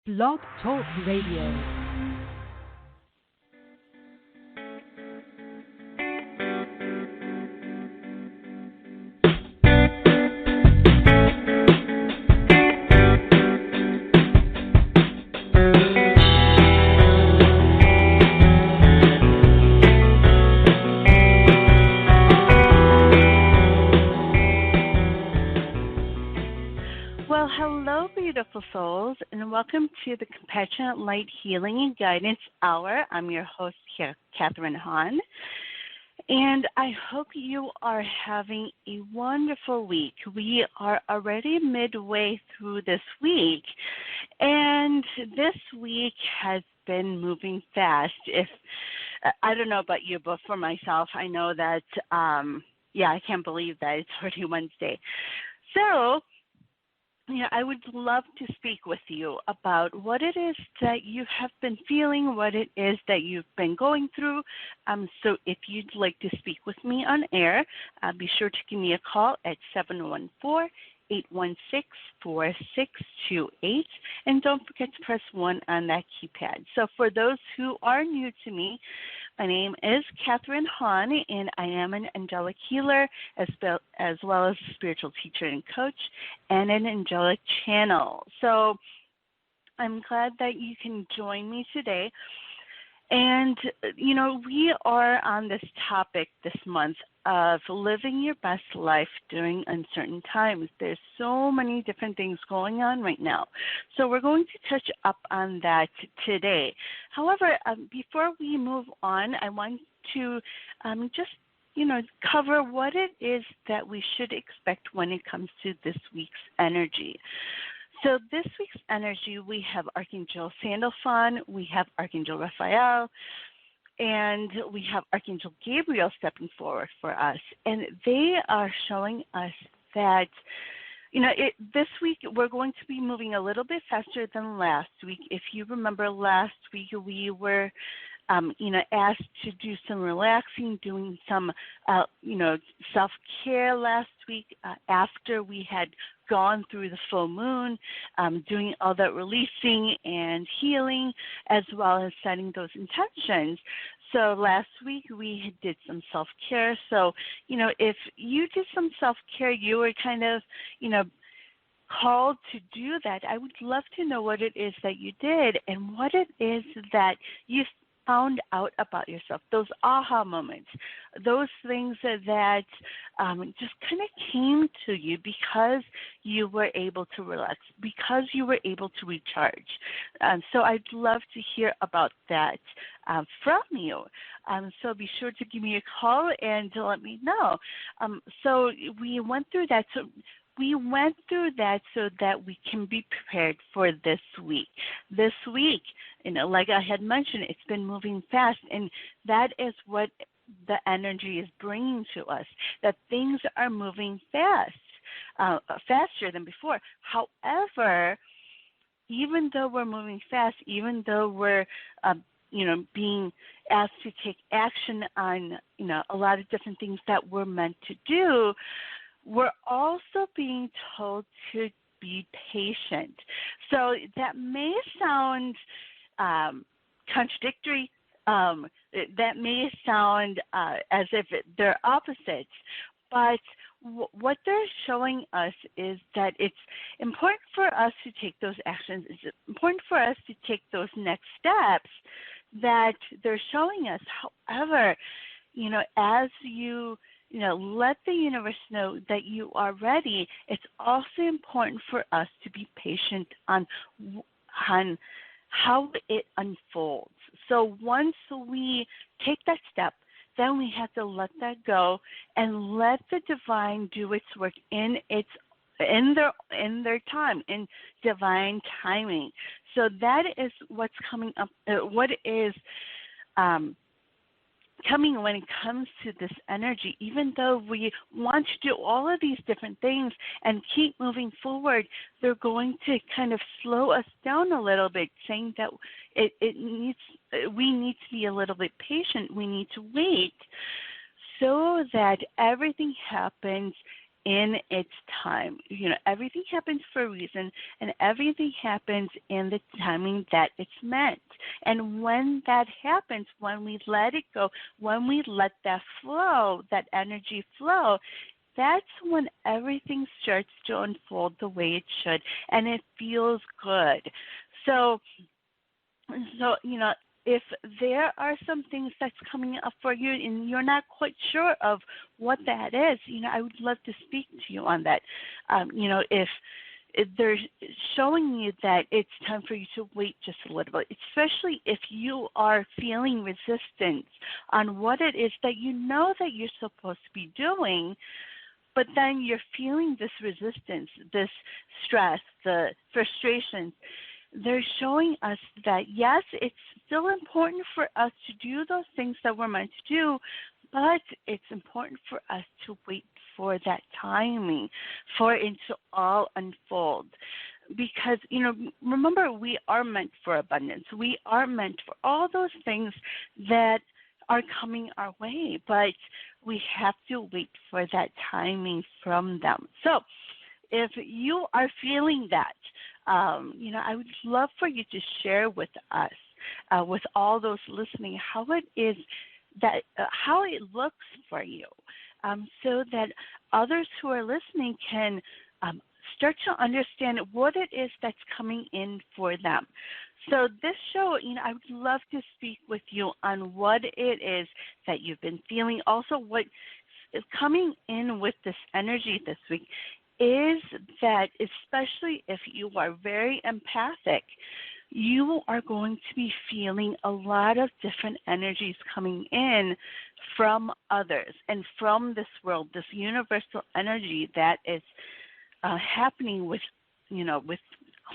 Blog Talk Radio. Well, hello, beautiful souls, and welcome to the Compassionate Light Healing and Guidance Hour. I'm your host, Catharine Hahn, and I hope you are having a wonderful week. We are already midway through this week, and this week has been moving fast. If I don't know about you, but for myself, I know that, I can't believe that it's already Wednesday. So, I would love to speak with you about what it is that you have been feeling, what it is that you've been going through. So if you'd like to speak with me on air, be sure to give me a call at 714-816-4628. And don't forget to press 1 on that keypad. So for those who are new to me, my name is Catharine Hahn, and I am an angelic healer as well as a spiritual teacher and coach and an angelic channel. So I'm glad that you can join me today. And, we are on this topic this month of living your best life during uncertain times. There's so many different things going on right now. So we're going to touch up on that today. However, before we move on, I want to cover what it is that we should expect when it comes to this week's energy. So this week's energy, we have Archangel Sandalphon, we have Archangel Raphael, and we have Archangel Gabriel stepping forward for us. And they are showing us that, this week we're going to be moving a little bit faster than last week. If you remember, last week we were asked to do some relaxing, doing some, self-care last week after we had gone through the full moon, doing all that releasing and healing, as well as setting those intentions. So last week we did some self-care. So, if you did some self-care, you were kind of, called to do that. I would love to know what it is that you did and what it is that you found out about yourself, those aha moments, those things that just kind of came to you because you were able to relax, because you were able to recharge. So I'd love to hear about that from you. So be sure to give me a call and to let me know. So we went through that. We went through that so that we can be prepared for this week. This week, like I had mentioned, it's been moving fast, and that is what the energy is bringing to us, that things are moving faster than before. However, even though we're moving fast, even though we're being asked to take action on, a lot of different things that we're meant to do, we're also being told to be patient. So that may sound contradictory. That may sound as if they're opposites. But what they're showing us is that it's important for us to take those actions. It's important for us to take those next steps that they're showing us. However, as you let the universe know that you are ready, it's also important for us to be patient on how it unfolds. So once we take that step, then we have to let that go and let the divine do its work in their time, in divine timing. So that is what's coming up. What is coming when it comes to this energy. Even though we want to do all of these different things and keep moving forward, they're going to kind of slow us down a little bit, saying that we need to be a little bit patient. We need to wait so that everything happens in its time. Everything happens for a reason, and everything happens in the timing that it's meant. And when that happens, when we let it go, when we let that flow, that energy flow, that's when everything starts to unfold the way it should, and it feels good. So if there are some things that's coming up for you and you're not quite sure of what that is, I would love to speak to you on that. If they're showing you that it's time for you to wait just a little bit, especially if you are feeling resistance on what it is that you know that you're supposed to be doing, but then you're feeling this resistance, this stress, the frustration. They're showing us that, yes, it's still important for us to do those things that we're meant to do, but it's important for us to wait for that timing, for it to all unfold. Because, remember, we are meant for abundance. We are meant for all those things that are coming our way, but we have to wait for that timing from them. So if you are feeling that, I would love for you to share with us, with all those listening, how it is that, how it looks for you, so that others who are listening can start to understand what it is that's coming in for them. So this show, I would love to speak with you on what it is that you've been feeling. Also, what is coming in with this energy this week is that, especially if you are very empathic, you are going to be feeling a lot of different energies coming in from others and from this world, this universal energy that is happening with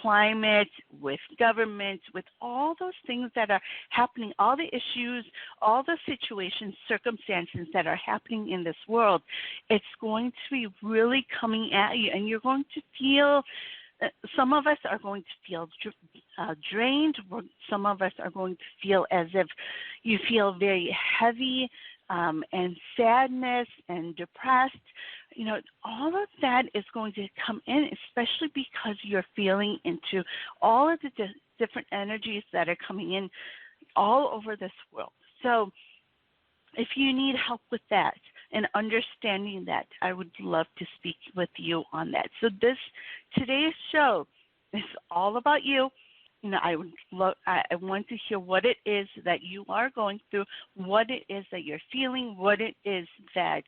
climate, with government, with all those things that are happening, all the issues, all the situations, circumstances that are happening in this world. It's going to be really coming at you, and you're going to feel, some of us are going to feel drained. Some of us are going to feel as if you feel very heavy and sadness and depressed. All of that is going to come in, especially because you're feeling into all of the different energies that are coming in all over this world. So if you need help with that and understanding that, I would love to speak with you on that. So today's show is all about you. I want to hear what it is that you are going through, what it is that you're feeling, what it is that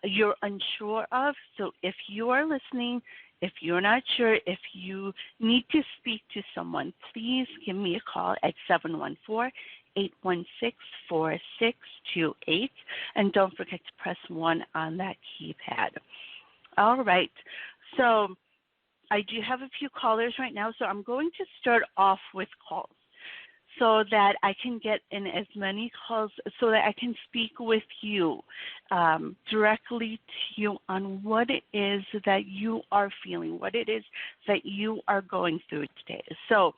you're unsure of. So if you are listening, if you're not sure, if you need to speak to someone, please give me a call at 714-816-4628. And don't forget to press 1 on that keypad. All right. So I do have a few callers right now, so I'm going to start off with calls so that I can get in as many calls, so that I can speak with you directly to you on what it is that you are feeling, what it is that you are going through today. So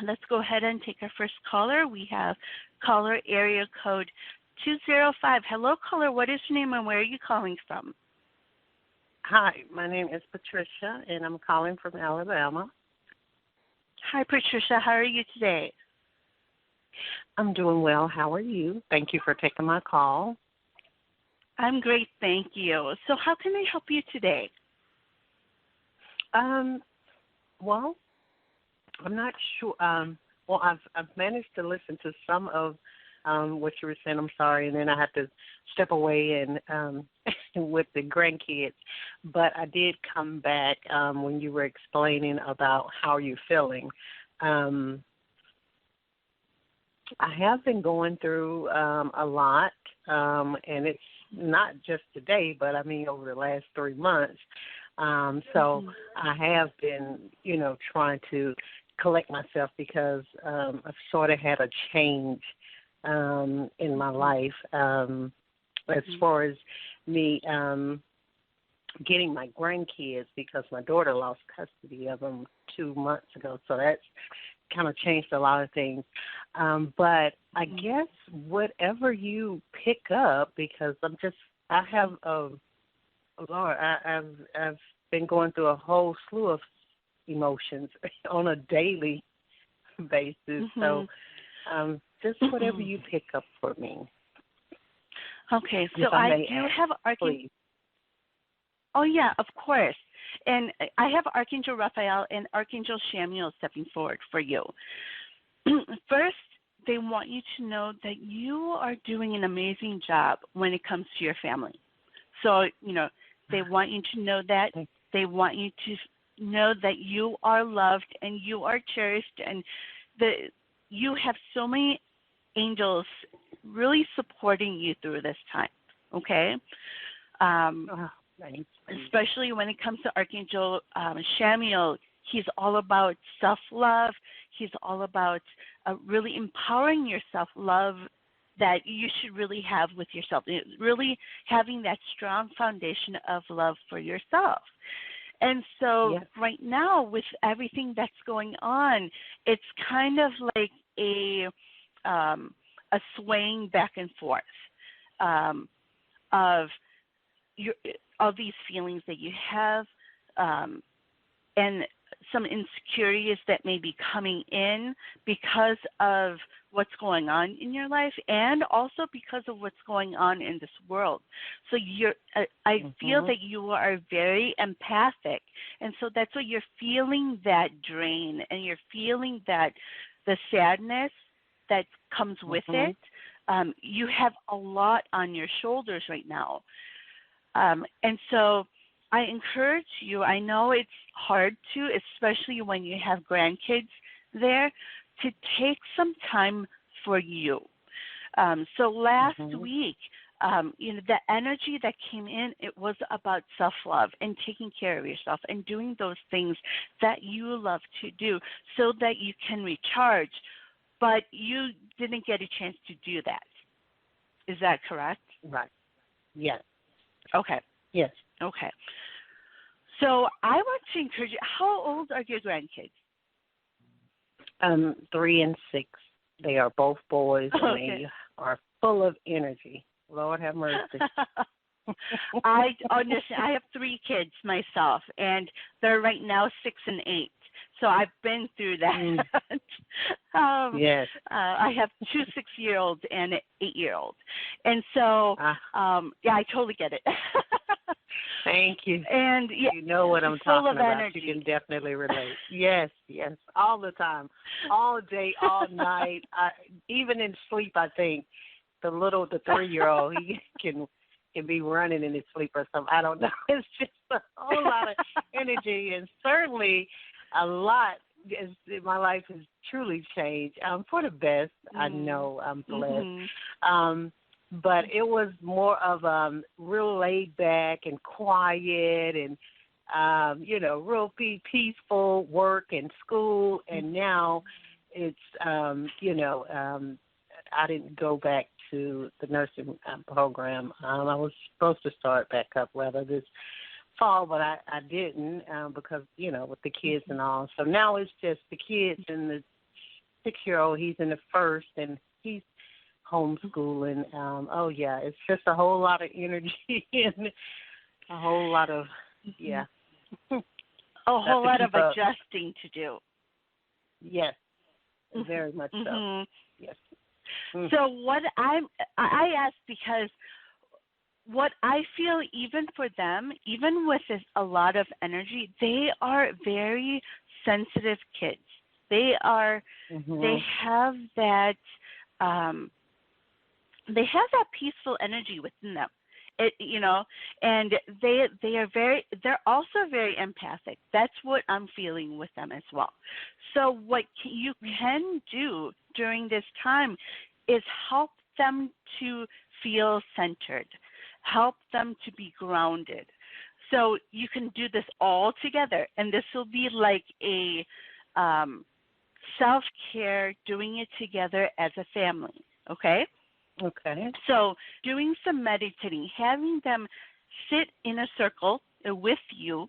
let's go ahead and take our first caller. We have caller area code 205. Hello, caller. What is your name and where are you calling from? Hi, my name is Patricia, and I'm calling from Alabama. Hi, Patricia. How are you today? I'm doing well. How are you? Thank you for taking my call. I'm great, thank you. So how can I help you today? Well, I'm not sure. I've managed to listen to some of what you were saying. I'm sorry, and then I had to step away and with the grandkids. But I did come back when you were explaining about how you're feeling. I have been going through a lot, and it's not just today, but I mean over the last 3 months. So I have been, trying to collect myself because I've sort of had a change in my life as far as me getting my grandkids, because my daughter lost custody of them 2 months ago. So that's kind of changed a lot of things. But I guess whatever you pick up, because I have Lord, I've been going through a whole slew of emotions on a daily basis. Mm-hmm. So just whatever you pick up for me. Okay, so If I I may do ask, have Archangel. please. Oh yeah, of course. And I have Archangel Raphael and Archangel Shamiel stepping forward for you. First, they want you to know that you are doing an amazing job when it comes to your family. So, they want you to know that. They want you to know that you are loved and you are cherished, and you have so many angels really supporting you through this time, okay? Especially when it comes to Archangel Shamiel, he's all about self-love. He's all about really empowering your self-love that you should really have with yourself, really having that strong foundation of love for yourself. And so right now, with everything that's going on, it's kind of like a swaying back and forth of all these feelings that you have, and some insecurities that may be coming in because of what's going on in your life, and also because of what's going on in this world. So I feel that you are very empathic, and so that's why you're feeling that drain, and you're feeling that the sadness that comes with it. You have a lot on your shoulders right now. And so I encourage you, I know it's hard to, especially when you have grandkids there, to take some time for you. So last week, the energy that came in, it was about self-love and taking care of yourself and doing those things that you love to do so that you can recharge. But you didn't get a chance to do that. Is that correct? Right. Yes. Okay. Yes. Okay. So I want to encourage you, how old are your grandkids? 3 and 6. They are both boys, and Okay. they are full of energy. Lord have mercy. I understand. I have 3 kids myself, and they're right now 6 and 8. So I've been through that. Yes. I have 2 6-year-olds and an 8-year-old. And so, I totally get it. Thank you. And you know what I'm full talking of about. energy. You can definitely relate. Yes, all the time, all day, all night. Even in sleep, I think the 3-year-old he can be running in his sleep or something. I don't know. It's just a whole lot of energy, and certainly a lot. My life has truly changed for the best. I know I'm blessed. But it was more of real laid back and quiet and, real peaceful work and school. And now it's, I didn't go back to the nursing program. I was supposed to start back up rather this fall, but I didn't because, with the kids and all. So now it's just the kids and the 6-year-old. He's in the first, and he's homeschooling. It's just a whole lot of energy and a whole lot of, a whole lot of adjusting to do. Yes, very much so. Yes. So what I ask because what I feel, even for them, even with a lot of energy, they are very sensitive kids. They are. They have that. They have that peaceful energy within them, and they're also very empathic. That's what I'm feeling with them as well. So what you can do during this time is help them to feel centered, help them to be grounded. So you can do this all together, and this will be like a self-care, doing it together as a family, okay? Okay. So doing some meditating, having them sit in a circle with you,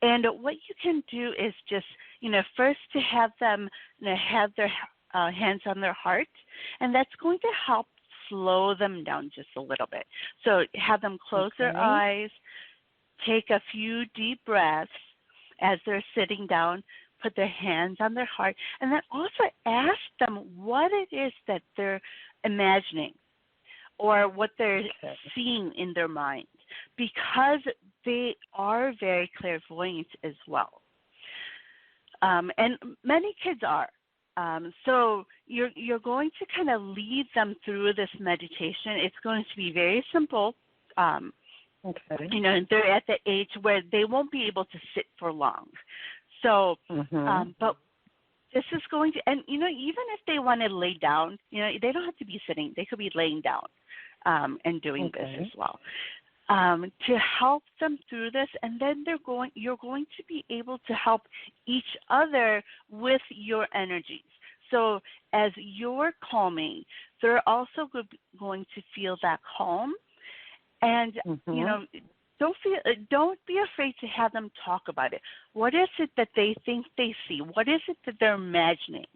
and what you can do is just, first to have them have their hands on their heart, and that's going to help slow them down just a little bit. So have them close their eyes, take a few deep breaths as they're sitting down, put their hands on their heart, and then also ask them what it is that they're imagining or what they're seeing in their mind, because they are very clairvoyant as well. And many kids are. So you're going to kind of lead them through this meditation. It's going to be very simple. You know, they're at the age where they won't be able to sit for long. So, but this is going to, and you know, even if they want to lay down, you know, they don't have to be sitting. They could be laying down and doing this as well. To help them through this, and then you're going to be able to help each other with your energies. So as you're calming, they're also going to feel that calm, and you know, don't be afraid to have them talk about it. What is it that they think they see? What is it that they're imagining?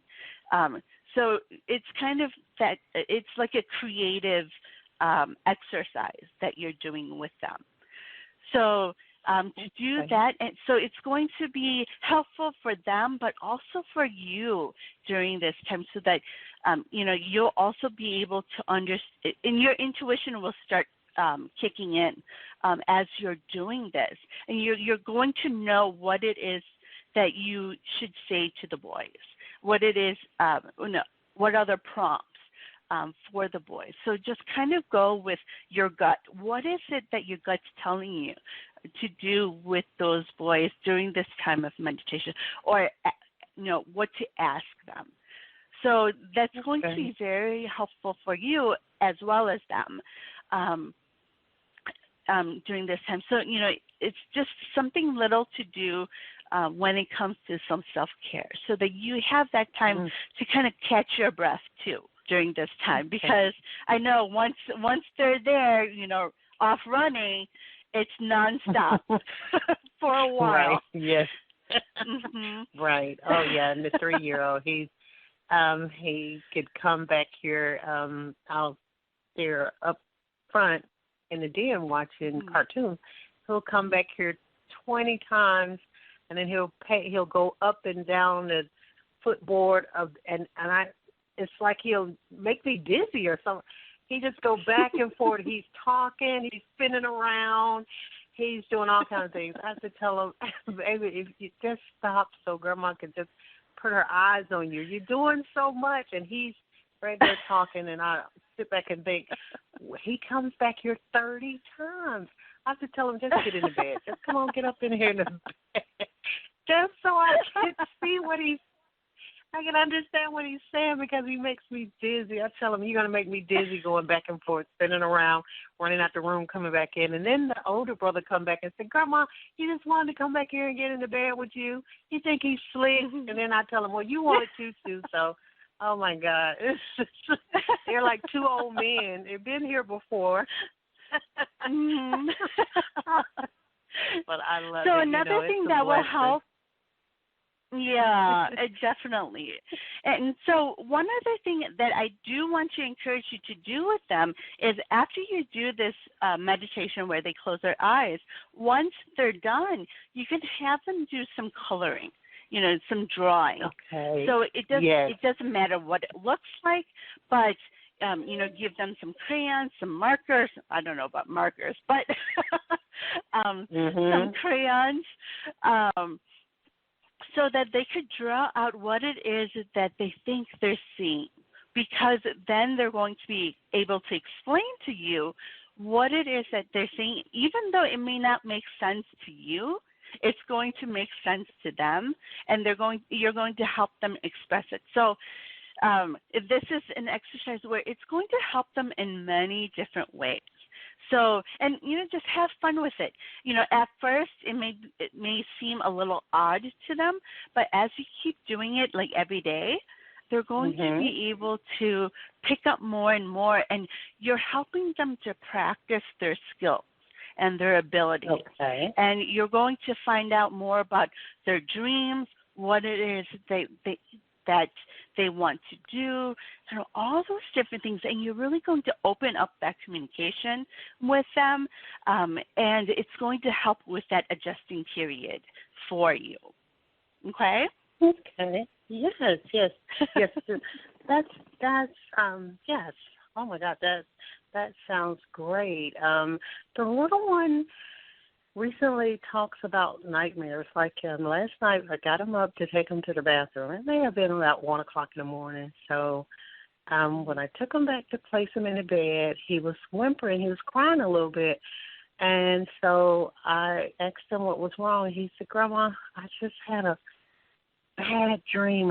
So it's kind of that. It's like a creative exercise that you're doing with them. So to do that, and so it's going to be helpful for them, but also for you during this time, so that you know, you'll also be able to understand, and your intuition will start kicking in as you're doing this, and you're going to know what it is that you should say to the boys, what it is, what other prompts for the boys. So just kind of go with your gut. What is it that your gut's telling you to do with those boys during this time of meditation, or you know, what to ask them? So that's going to be very helpful for you as well as them during this time. So, you know, it's just something little to do when it comes to some self-care, so that you have that time to kind of catch your breath too during this time, because I know once they're there, you know, off running, it's nonstop for a while. Right. Yes. Right. Oh yeah. And the 3-year-old, he could come back here out there up front in the den watching cartoons. He'll come back here 20 times, and then he'll go up and down the footboard and it's like he'll make me dizzy or something. He just go back and forth. He's talking. He's spinning around. He's doing all kinds of things. I have to tell him, baby, if you just stop so Grandma can just put her eyes on you. You're doing so much. And he's right there talking, and I sit back and think, he comes back here 30 times. I have to tell him, just get in the bed. Just come on, get up in here in the bed. Just so I can see I can understand what he's saying, because he makes me dizzy. I tell him, you're going to make me dizzy going back and forth, spinning around, running out the room, coming back in. And then the older brother come back and say, Grandma, he just wanted to come back here and get in the bed with you. You think he's slick? And then I tell him, well, you wanted to too. So, oh, my God. It's just, they're like two old men. They've been here before. But I love it. So another thing that will help. Yeah, definitely. And so one other thing that I do want to encourage you to do with them is, after you do this meditation where they close their eyes, once they're done, you can have them do some coloring, you know, some drawing. Okay. So it doesn't matter what it looks like, but you know, give them some crayons, some markers. I don't know about markers, but some crayons. So that they could draw out what it is that they think they're seeing, because then they're going to be able to explain to you what it is that they're seeing. Even though it may not make sense to you, it's going to make sense to them, and you're going to help them express it. So this is an exercise where it's going to help them in many different ways. So, and, you know, just have fun with it. You know, at first it may seem a little odd to them, but as you keep doing it, like, every day, they're going to be able to pick up more and more, and you're helping them to practice their skills and their abilities. Okay. And you're going to find out more about their dreams, what it is that they want to do, all those different things. And you're really going to open up that communication with them, and it's going to help with that adjusting period for you. Okay? Okay. Yes. Yes. That's yes. Oh my God, that sounds great. The little one recently talks about nightmares. Like last night, I got him up to take him to the bathroom. It may have been about 1 o'clock in the morning. So when I took him back to place him in the bed, he was whimpering. He was crying a little bit. And so I asked him what was wrong. He said, Grandma, I just had a bad dream.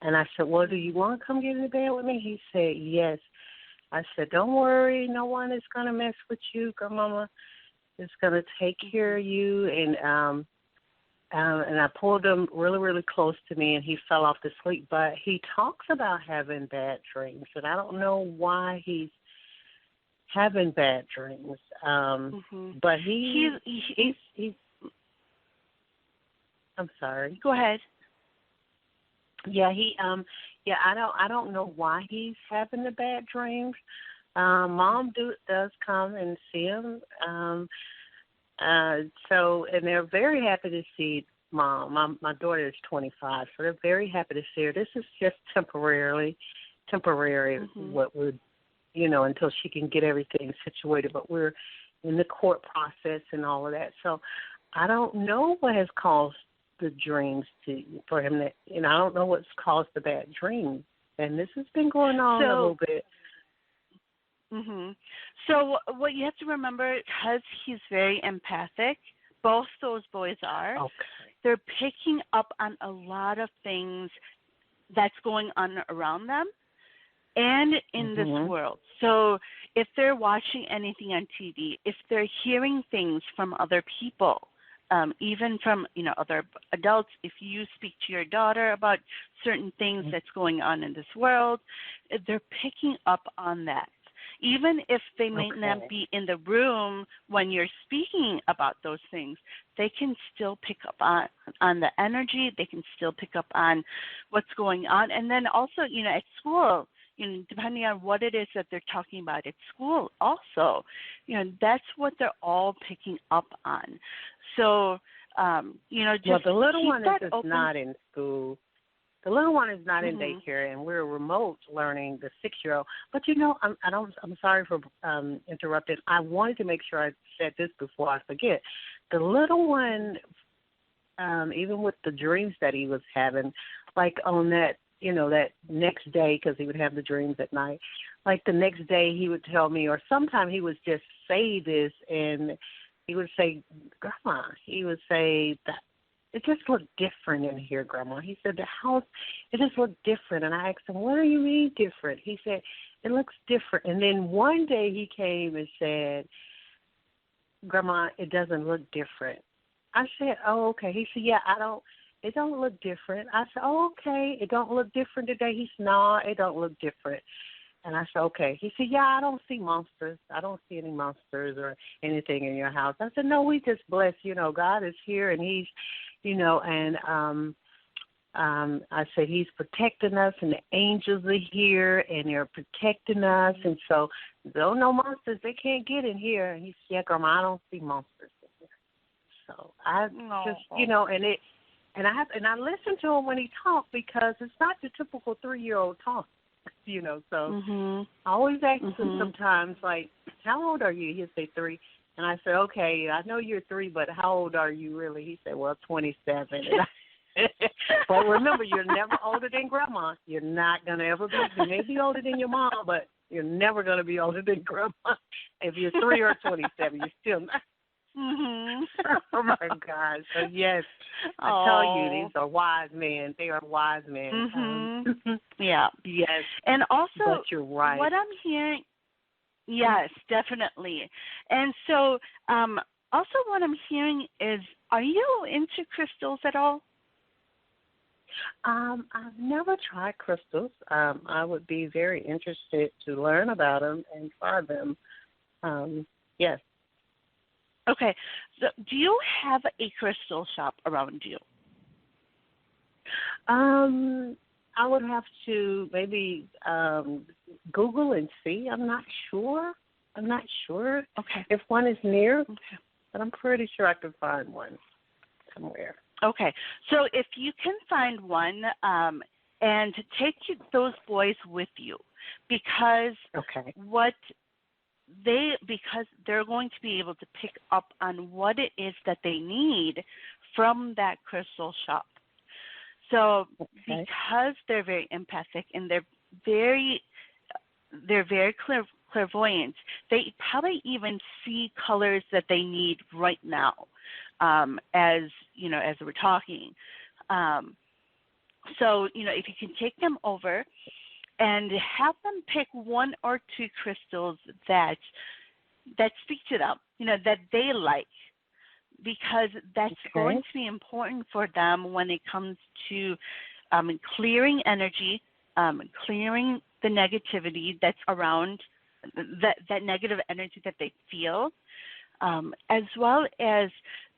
And I said, well, do you want to come get in the bed with me? He said, yes. I said, don't worry. No one is going to mess with you. Grandmama is going to take care of you. And I pulled him really, really close to me, and he fell off to sleep. But he talks about having bad dreams, and I don't know why he's having bad dreams. But he's I'm sorry. Go ahead. Yeah, I don't know why he's having the bad dreams. Mom does come and see him. So, and they're very happy to see Mom. My daughter is 25, so they're very happy to see her. This is just temporary, what would, until she can get everything situated. But we're in the court process and all of that. So I don't know what has caused the dreams for him. I don't know what's caused the bad dreams. And this has been going on a little bit. So what you have to remember, because he's very empathic, both those boys are, they're picking up on a lot of things that's going on around them and in this world. So if they're watching anything on TV, if they're hearing things from other people, even from, other adults, if you speak to your daughter about certain things that's going on in this world, they're picking up on that. Even if they may not be in the room when you're speaking about those things, they can still pick up on the energy. They can still pick up on what's going on. And then also, at school, depending on what it is that they're talking about at school also, that's what they're all picking up on. So, just the little one is open. not in school. The little one is not in daycare, and we're remote learning, the 6-year-old. But I'm sorry for interrupting. I wanted to make sure I said this before I forget. The little one, even with the dreams that he was having, like on that, that next day, because he would have the dreams at night. Like the next day, he would tell me, or sometimes he would just say this, and he would say, Grandma, he would say that. It just looked different in here, Grandma. He said, the house, it just looked different. And I asked him, what do you mean different? He said, it looks different. And then one day he came and said, Grandma, it doesn't look different. I said, oh, okay. He said, yeah, it don't look different. I said, oh, okay, it don't look different today. He said, no, it don't look different. And I said, okay. He said, yeah, I don't see monsters. I don't see any monsters or anything in your house. I said, no, we just bless, God is here, and he's, and I said, he's protecting us, and the angels are here, and they're protecting us. And so, no monsters, they can't get in here. And he said, yeah, Grandma, I don't see monsters in here. So I just, and I listen to him when he talks, because it's not the typical 3-year-old talk. So I always ask him sometimes, like, how old are you? He'll say 3. And I said, okay, I know you're 3, but how old are you really? He said, well, 27. But remember, you're never older than Grandma. You're not going to ever be. You may be older than your mom, but you're never going to be older than Grandma. If you're 3 or 27, you're still not. Oh, my God. So, yes, I tell you, these are wise men. They are wise men. Yeah. Yes. And also, but you're right. What I'm hearing, yes, definitely. And so, also what I'm hearing is, are you into crystals at all? I've never tried crystals. I would be very interested to learn about them and try them. Yes. Okay. So do you have a crystal shop around you? I would have to maybe Google and see. I'm not sure. Okay. If one is near, Okay. but I'm pretty sure I can find one somewhere. Okay. So if you can find one, and take those boys with you, because Okay. because they're going to be able to pick up on what it is that they need from that crystal shop. So because they're very empathic and they're very clairvoyant, they probably even see colors that they need right now, as we're talking. So if you can take them over and have them pick one or two crystals that speak to them, that they like, because that's going to be important for them when it comes to clearing energy, clearing the negativity that's around that negative energy that they feel, as well as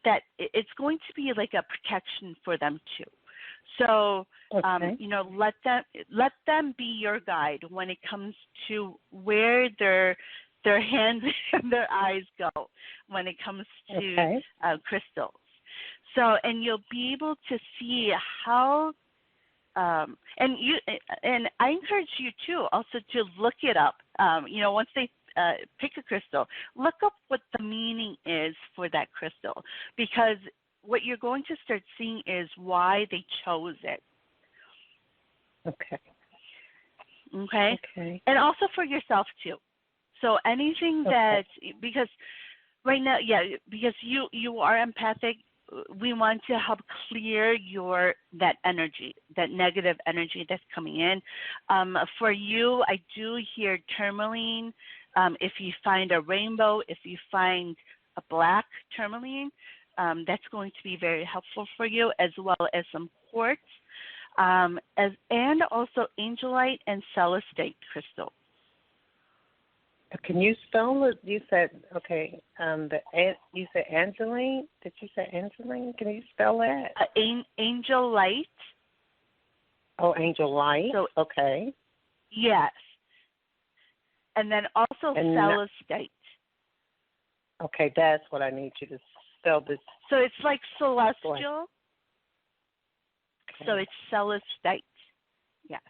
that it's going to be like a protection for them too. So, let them be your guide when it comes to where their hands and their eyes go when it comes to crystals. So, and you'll be able to see how, and I encourage you too also to look it up. Once they pick a crystal, look up what the meaning is for that crystal, because what you're going to start seeing is why they chose it. Okay. And also for yourself too. So anything that, because right now, because you are empathic, we want to help clear that energy, that negative energy that's coming in. For you, I do hear tourmaline. If you find a rainbow, if you find a black tourmaline, that's going to be very helpful for you, as well as some quartz, and also angelite and celestite crystal. Can you spell it? You said you said Angeline. Did you say Angeline? Can you spell that? Angelite. Oh, Angelite. So, okay. Yes. And then also celestite. Okay, that's what I need you to spell this. So it's like celestial. Okay. So it's celestite. Yes.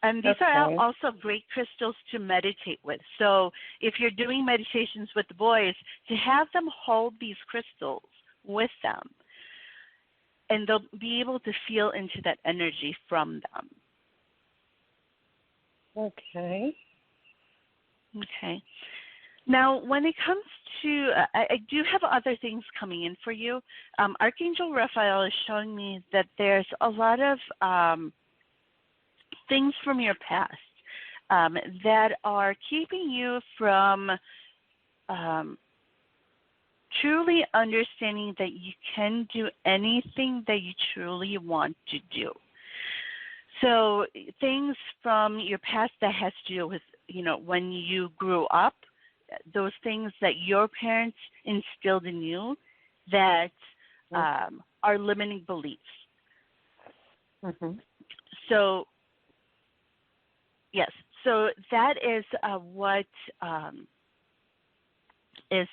And these are also great crystals to meditate with. So if you're doing meditations with the boys, to have them hold these crystals with them, and they'll be able to feel into that energy from them. Okay. Now, when it comes to, I do have other things coming in for you. Archangel Raphael is showing me that there's a lot of things from your past that are keeping you from truly understanding that you can do anything that you truly want to do. So things from your past that has to do with, when you grew up, those things that your parents instilled in you that are limiting beliefs. Mm-hmm. So, yes, so that is what is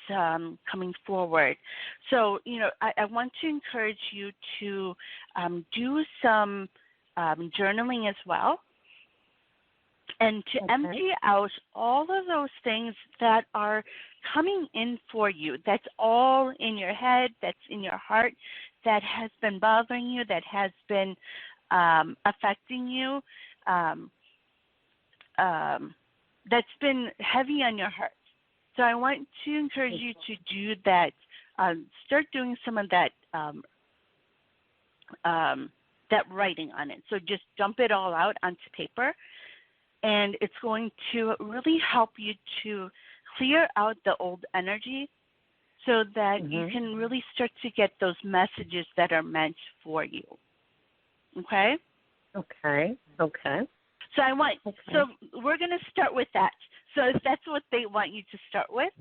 coming forward. So, I want to encourage you to do some journaling as well, and to empty out all of those things that are coming in for you. That's all in your head, that's in your heart, that has been bothering you, that has been affecting you, that's been heavy on your heart. So I want to encourage you to do that. Start doing some of that that writing on it. So just dump it all out onto paper, and it's going to really help you to clear out the old energy so that you can really start to get those messages that are meant for you. Okay? Okay. So so we're going to start with that. So if that's what they want you to start with,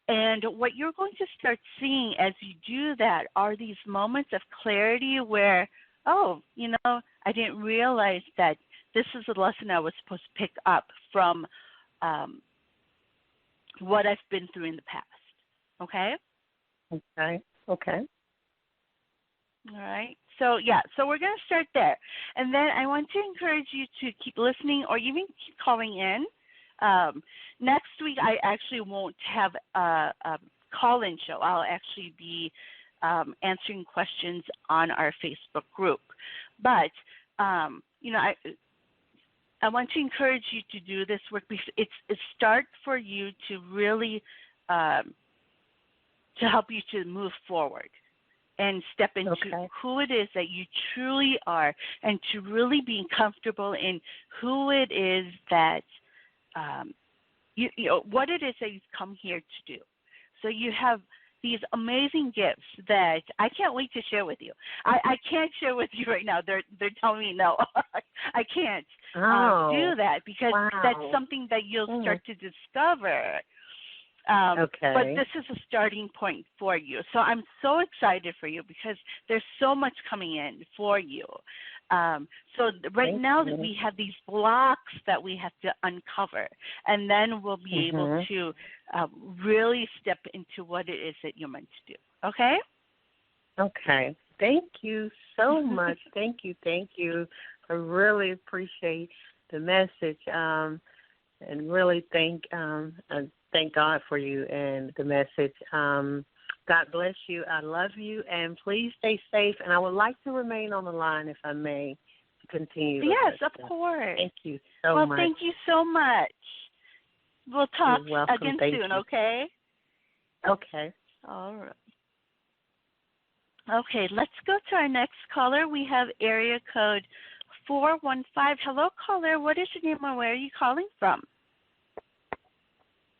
And what you're going to start seeing as you do that are these moments of clarity where, oh, I didn't realize that this is a lesson I was supposed to pick up from what I've been through in the past. Okay? Okay. Okay. All right. So we're going to start there. And then I want to encourage you to keep listening or even keep calling in. Next week, I actually won't have a call-in show. I'll actually be answering questions on our Facebook group. But, I want to encourage you to do this work because it's a start for you to really to help you to move forward and step into who it is that you truly are and to really being comfortable in who it is that what it is that you've come here to do. So you have these amazing gifts that I can't wait to share with you. I can't share with you right now. They're telling me no. I can't do that because that's something that you'll start to discover. But this is a starting point for you. So I'm so excited for you because there's so much coming in for you. So right now that we have these blocks that we have to uncover, and then we'll be able to really step into what it is that you're meant to do. Okay? Okay. Thank you so much. Thank you. I really appreciate the message, and really thank God for you and the message. God bless you. I love you, and please stay safe. And I would like to remain on the line, if I may, to continue. Yes, of course. Thank you so much. Well, thank you so much. We'll talk again soon, okay? Okay. All right. Okay, let's go to our next caller. We have area code 415. Hello, caller. What is your name and where are you calling from?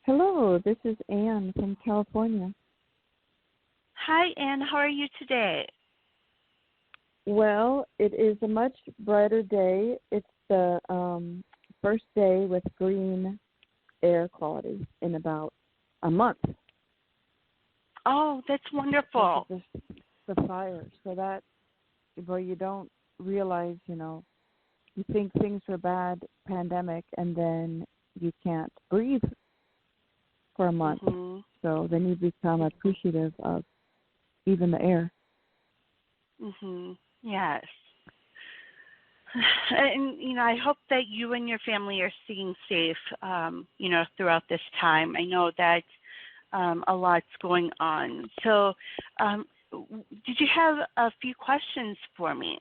Hello, this is Anne from California. Hi, Anne. How are you today? Well, it is a much brighter day. It's the first day with green air quality in about a month. Oh, that's wonderful. The fire. So that, where you don't realize, you think things are bad, pandemic, and then you can't breathe for a month. So then you become appreciative of even the air. Yes. And, I hope that you and your family are staying safe, throughout this time. I know that a lot's going on. So did you have a few questions for me?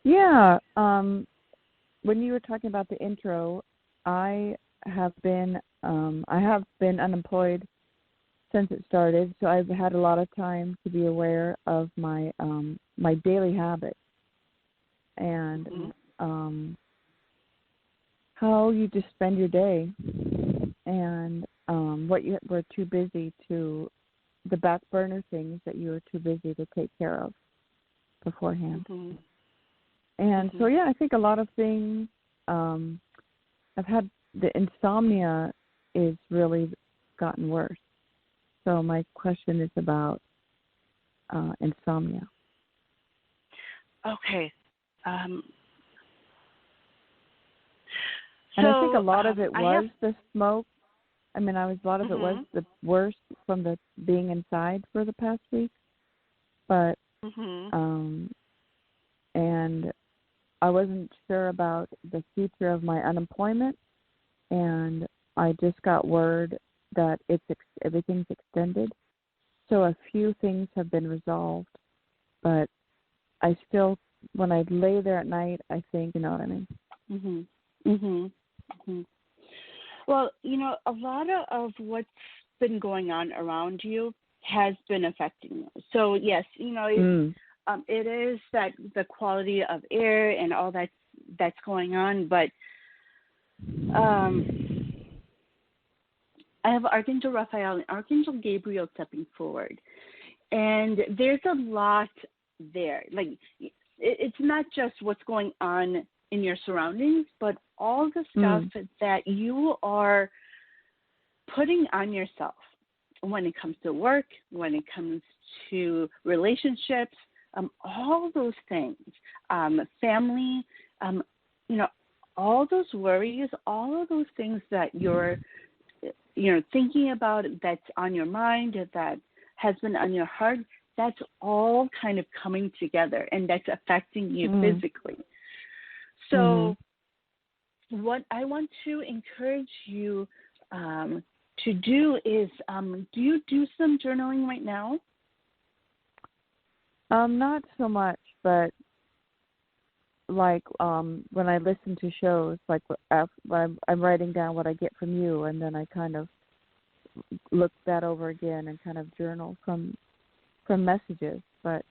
Yeah. When you were talking about the intro, I have been unemployed since it started, so I've had a lot of time to be aware of my my daily habits and how you just spend your day and what you were too busy to, the back burner things that you were too busy to take care of beforehand. And so, I think a lot of things, I've had the insomnia is really gotten worse. So my question is about insomnia. Okay. And I think a lot of it was the smoke. I mean, a lot of it was the worst from the being inside for the past week. But and I wasn't sure about the future of my unemployment, and I just got word that everything's extended. So a few things have been resolved, but I still, when I lay there at night, I think, you know what I mean? Well, a lot of what's been going on around you has been affecting you. So yes, it is that the quality of air and all that's going on, but I have Archangel Raphael and Archangel Gabriel stepping forward, and there's a lot there. Like it's not just what's going on in your surroundings, but all the stuff that you are putting on yourself. when it comes to work, when it comes to relationships, all those things, family, all those worries, all of those things that you're thinking about, that's on your mind, that has been on your heart, that's all kind of coming together, and that's affecting you physically. So what I want to encourage you to do is, do you do some journaling right now? Not so much, but like when I listen to shows, like I'm writing down what I get from you, and then I kind of look that over again and kind of journal from messages. But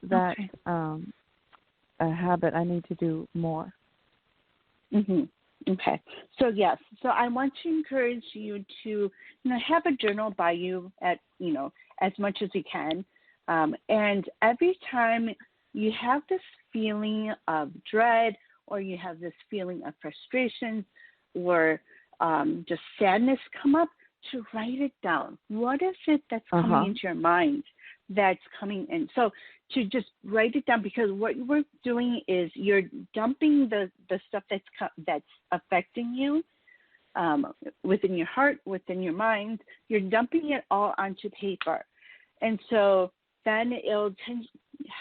that's a habit I need to do more. Okay. So yes. So I want to encourage you to have a journal by you at as much as you can, and every time you have this feeling of dread, or you have this feeling of frustration, or just sadness come up, to write it down. What is it that's coming into your mind that's coming in? So to just write it down, because what we're doing is you're dumping the stuff that's affecting you within your heart, within your mind. You're dumping it all onto paper. And so then it'll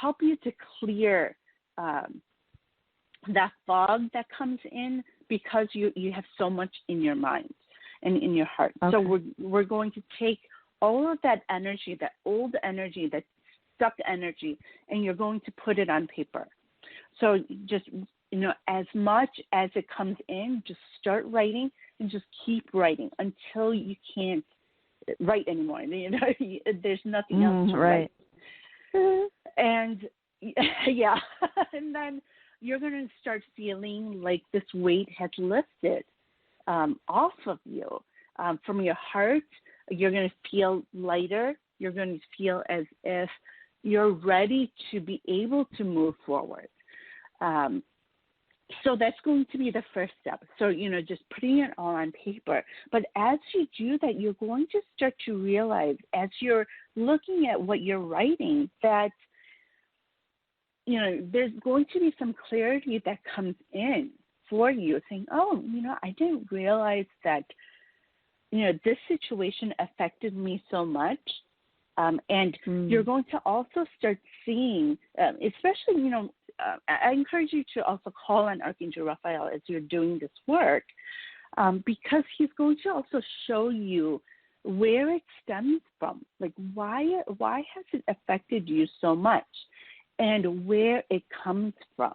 help you to clear that fog that comes in, because you have so much in your mind and in your heart. So we're going to take all of that energy, that old energy, that stuck energy, and you're going to put it on paper. So just, as much as it comes in, just start writing and just keep writing until you can't write anymore. There's nothing else to write. And and then you're going to start feeling like this weight has lifted off of you. From your heart, you're going to feel lighter. You're going to feel as if you're ready to be able to move forward. So that's going to be the first step. So, just putting it all on paper. But as you do that, you're going to start to realize, as you're looking at what you're writing, that, there's going to be some clarity that comes in for you, saying, oh, I didn't realize that, this situation affected me so much. And you're going to also start seeing, especially, I encourage you to also call on Archangel Raphael as you're doing this work, because he's going to also show you where it stems from. Like, why has it affected you so much, and where it comes from.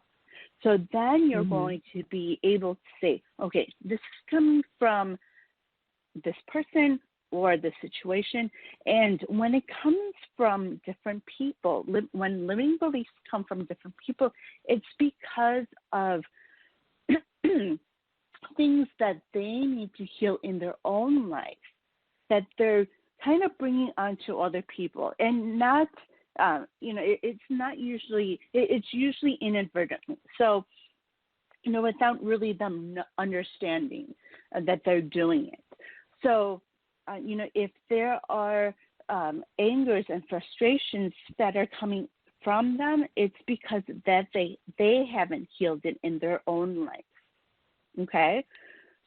So then you're going to be able to say, okay, this is coming from this person or the situation. And when it comes from different people, when limiting beliefs come from different people, it's because of things that they need to heal in their own life, that they're kind of bringing onto other people, and not, it's not usually, it's usually inadvertently. So, without really them understanding that they're doing it. So, if there are angers and frustrations that are coming from them, it's because that they haven't healed it in their own life. Okay?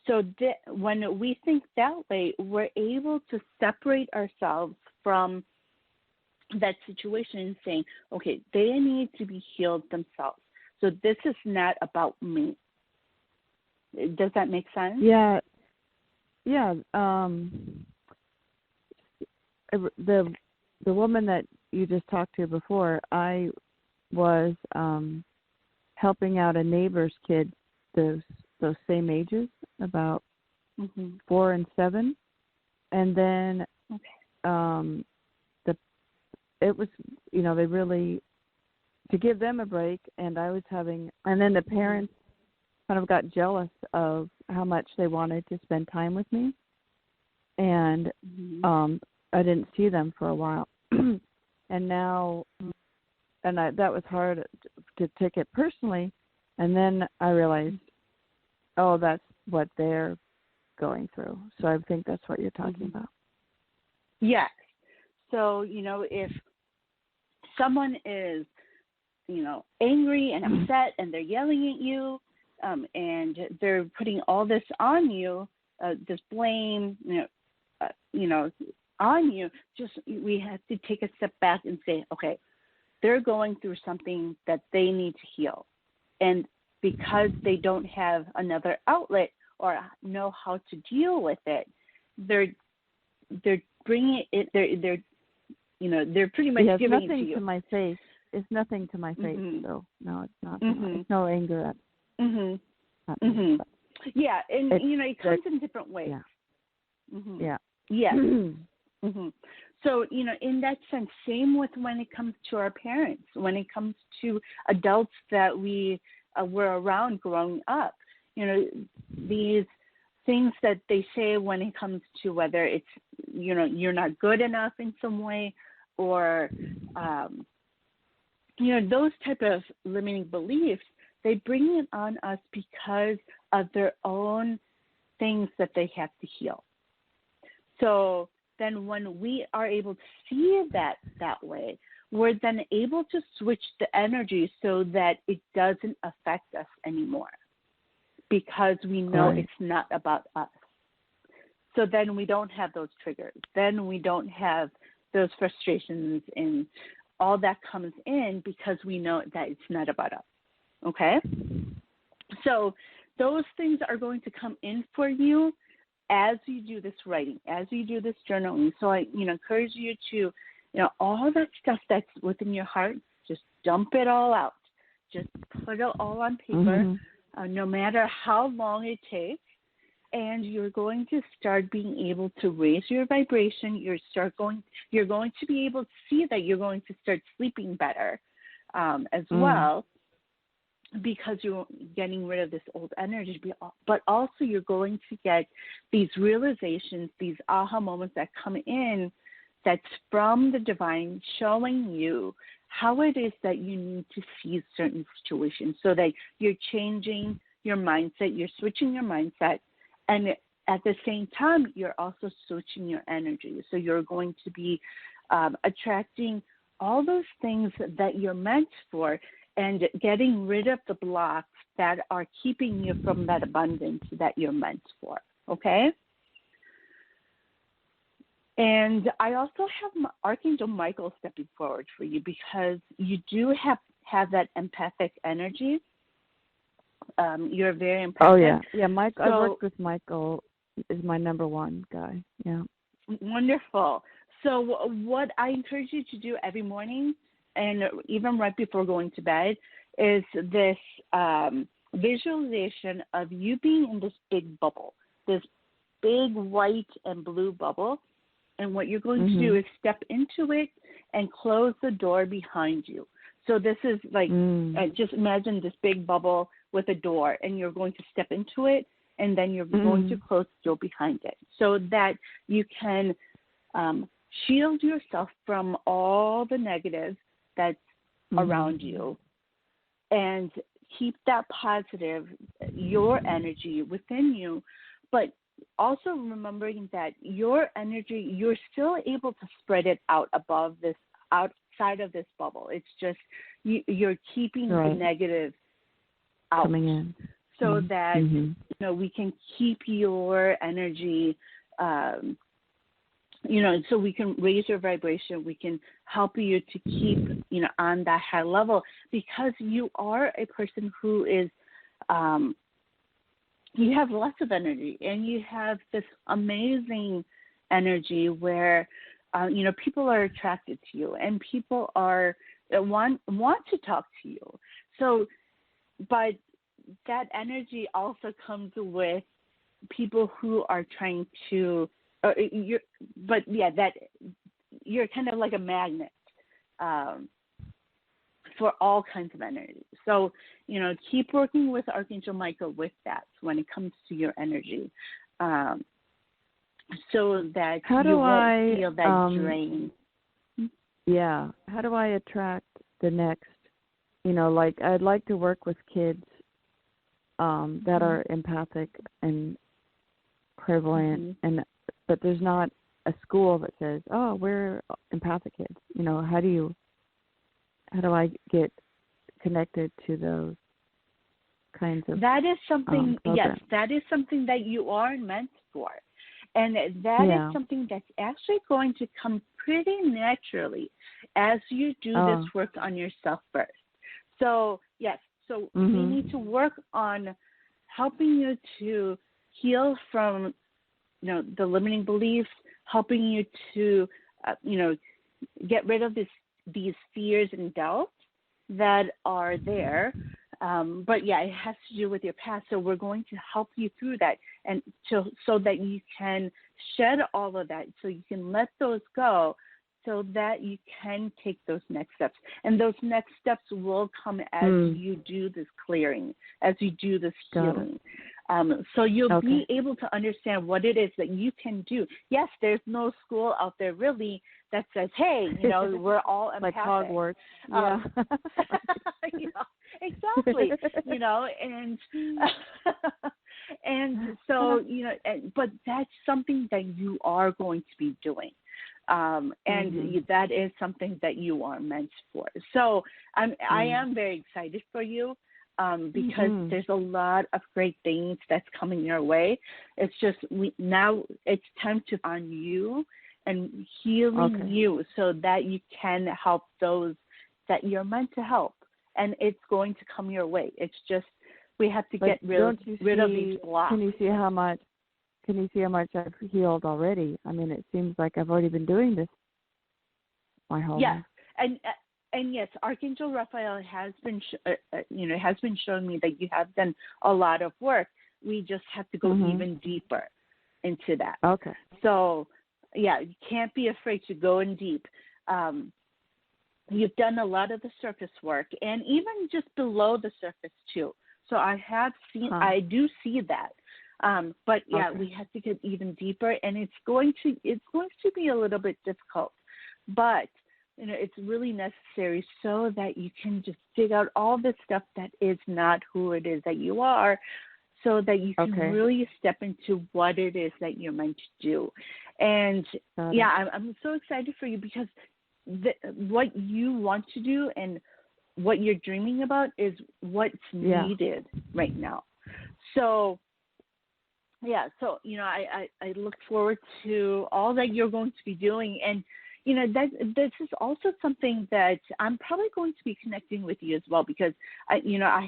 So when we think that way, we're able to separate ourselves from that situation and saying, okay, they need to be healed themselves. So this is not about me. Does that make sense? Yeah. Yeah. The woman that you just talked to before, I was helping out a neighbor's kid, those same ages, about 4 and 7, and then it was, they really, to give them a break, and I was having, and then the parents kind of got jealous of how much they wanted to spend time with me, and I didn't see them for a while, and now, that was hard to take it personally, and then I realized, oh, that's what they're going through. So I think that's what you're talking about. Yes. So, if someone is, angry and upset and they're yelling at you, and they're putting all this on you, this blame, on you, we have to take a step back and say, okay, they're going through something that they need to heal. And because they don't have another outlet or know how to deal with it, they're bringing it. They're pretty much giving it to you. It's nothing to my face. It's nothing to my face. So no, it's not. It's no anger. Yeah, and it comes in different ways. Yeah. Yes. So, in that sense, same with when it comes to our parents, when it comes to adults that we were around growing up. These things that they say when it comes to whether it's, you're not good enough in some way, or, those type of limiting beliefs, they bring it on us because of their own things that they have to heal. So then when we are able to see that way, we're then able to switch the energy so that it doesn't affect us anymore, because we know it's not about us. So then we don't have those triggers. Then we don't have those frustrations, and all that comes in because we know that it's not about us. Okay? So those things are going to come in for you as you do this writing, as you do this journaling. So I encourage you to, all that stuff that's within your heart, just dump it all out. Just put it all on paper, no matter how long it takes. And you're going to start being able to raise your vibration. You're going to be able to see that you're going to start sleeping better as well, because you're getting rid of this old energy. But also you're going to get these realizations, these aha moments that come in that's from the divine, showing you how it is that you need to see certain situations, so that you're changing your mindset, you're switching your mindset, and at the same time, you're also switching your energy. So you're going to be attracting all those things that you're meant for, and getting rid of the blocks that are keeping you from that abundance that you're meant for, okay? And I also have Archangel Michael stepping forward for you, because you do have that empathic energy. You're very empathic. Oh, yeah. Yeah, Mike. So, I worked with Michael. Is my number one guy. Yeah. Wonderful. So what I encourage you to do every morning, and even right before going to bed, is this visualization of you being in this big bubble, this big white and blue bubble. And what you're going to do is step into it and close the door behind you. So this is like, just imagine this big bubble with a door, and you're going to step into it, and then you're going to close the door behind it, so that you can shield yourself from all the negative that's around you, and keep that positive, your energy within you. But also remembering that your energy, you're still able to spread it out above this, outside of this bubble. It's just you're keeping the negative out, coming in, so that we can keep your energy, so we can raise your vibration. We can help you to keep on that high level, because you are a person who is you have lots of energy, and you have this amazing energy where people are attracted to you, and people are want to talk to you. So, but that energy also comes with people who are trying to. You're kind of like a magnet for all kinds of energy. So, keep working with Archangel Michael with that when it comes to your energy, so that you won't feel that drain. Yeah. How do I attract the next? I'd like to work with kids that are empathic and clairvoyant, but there's not a school that says, "Oh, we're empathic kids." You know, how do I get connected to those kinds of that is something yes, programs? that is something that you are meant for. And that is something that's actually going to come pretty naturally as you do this work on yourself first. So, yes, so we need to work on helping you to heal from, you know, the limiting beliefs, helping you to, you know, get rid of these fears and doubts that are there. But yeah, it has to do with your past. So we're going to help you through that, and so that you can shed all of that, so you can let those go, so that you can take those next steps. And those next steps will come as you do this clearing, as you do this healing. So you'll be able to understand what it is that you can do. Yes, there's no school out there really that says, hey, you know, we're all empathic. Like Hogwarts. Yeah. You know, exactly. You know, and and so, you know, but that's something that you are going to be doing. And that is something that you are meant for. So I am very excited for you. Because there's a lot of great things that's coming your way. It's just now it's time to on you and healing you, so that you can help those that you're meant to help, and it's going to come your way. It's just we have to get rid of these blocks. Can you see how much I've healed already? I mean, it seems like I've already been doing this my whole life. And yes, Archangel Raphael has been, has been showing me that you have done a lot of work. We just have to go even deeper into that. Okay. So, yeah, you can't be afraid to go in deep. You've done a lot of the surface work, and even just below the surface too. So I have seen, I do see that. But yeah, we have to get even deeper, and it's going to be a little bit difficult, but you know, it's really necessary so that you can just dig out all the stuff that is not who it is that you are, so that you can really step into what it is that you're meant to do. And I'm so excited for you, because what you want to do and what you're dreaming about is what's needed right now. So, you know, I look forward to all that you're going to be doing. And you know, this is also something that I'm probably going to be connecting with you as well, because I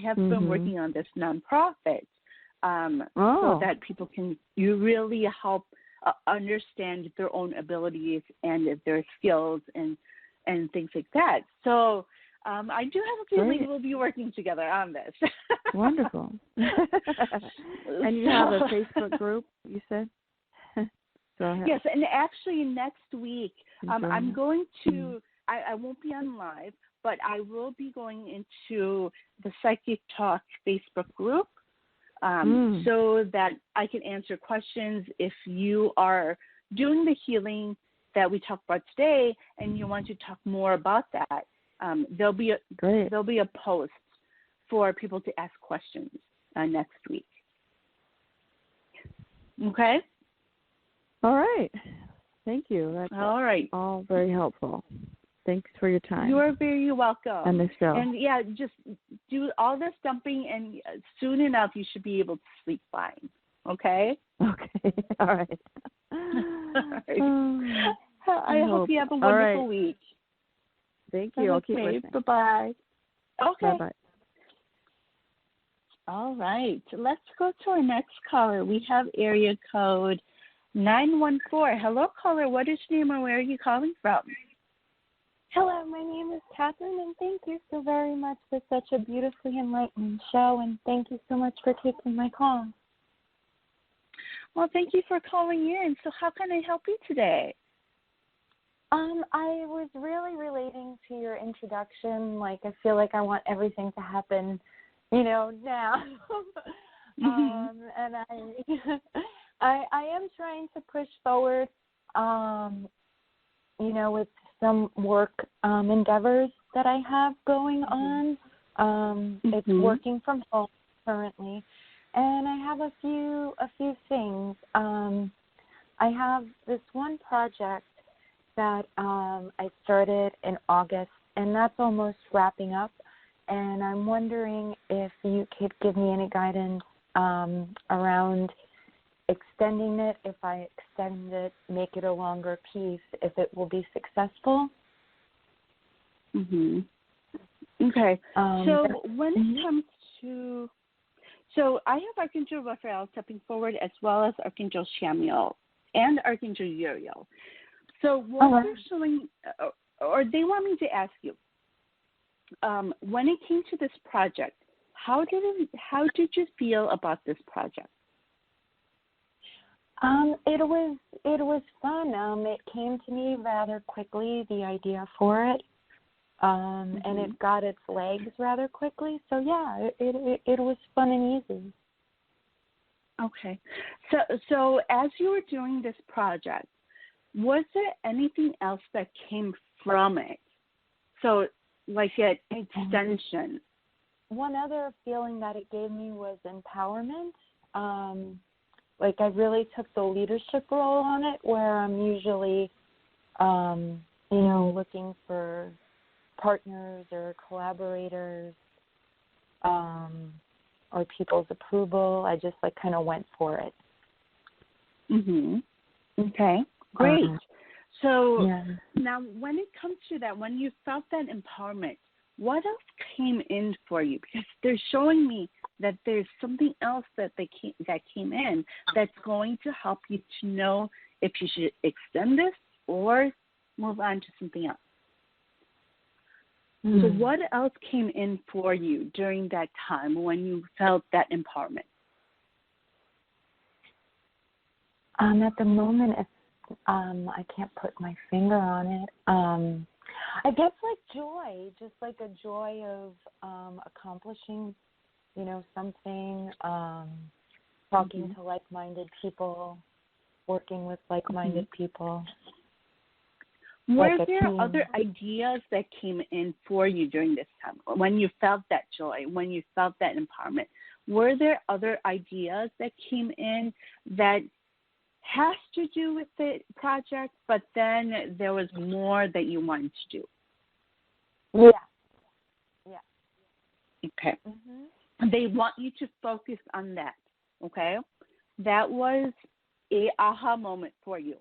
have been working on this nonprofit, so that people can really help understand their own abilities and their skills and things like that. So I do have a feeling we'll be working together on this. Wonderful. And you have a Facebook group, you said? Yes, and actually next week I'm going to, I won't be on live, but I will be going into the Psychic Talk Facebook group, so that I can answer questions if you are doing the healing that we talked about today and you want to talk more about that. There'll be a post for people to ask questions next week. Okay? All right. Thank you. That's all right. All very helpful. Thanks for your time. You are very welcome. And the show. And yeah, just do all this dumping, and soon enough you should be able to sleep fine. Okay? Okay. All right. I hope you have a wonderful week. Thank you. I'll keep listening. Bye-bye. Okay. Bye-bye. All right. Let's go to our next caller. We have area code 914. Hello, caller. What is your name and where are you calling from? Hello, my name is Catharine, and thank you so very much for such a beautifully enlightening show, and thank you so much for taking my call. Well, thank you for calling in. So how can I help you today? I was really relating to your introduction. Like, I feel like I want everything to happen, now. And I am trying to push forward, with some work endeavors that I have going on. It's working from home currently, and I have a few things. I have this one project that I started in August, and that's almost wrapping up. And I'm wondering if you could give me any guidance around extending it, if I extend it, make it a longer piece, if it will be successful. Mhm. Okay. So when it comes to, so I have Archangel Raphael stepping forward, as well as Archangel Samuel and Archangel Uriel. So what they're showing, or they want me to ask you, when it came to this project, how did you feel about this project? It was fun. It came to me rather quickly, the idea for it, and it got its legs rather quickly. So yeah, it was fun and easy. Okay. So as you were doing this project, was there anything else that came from it? So like an extension. One other feeling that it gave me was empowerment. Like I really took the leadership role on it, where I'm usually, looking for partners or collaborators, or people's approval. I just kind of went for it. Mhm. Okay. Great. So yeah. Now, when it comes to that, when you felt that empowerment, what else came in for you? Because they're showing me that there's something else that came in that's going to help you to know if you should extend this or move on to something else. So what else came in for you during that time when you felt that empowerment? At the moment, I can't put my finger on it. I guess joy, just a joy of accomplishing, something, talking to like-minded people, working with like-minded people. Were there other ideas that came in for you during this time, when you felt that joy, when you felt that empowerment? Were there other ideas that came in that has to do with the project, but then there was more that you wanted to do? Yeah. Okay. They want you to focus on that, okay? That was a aha moment for you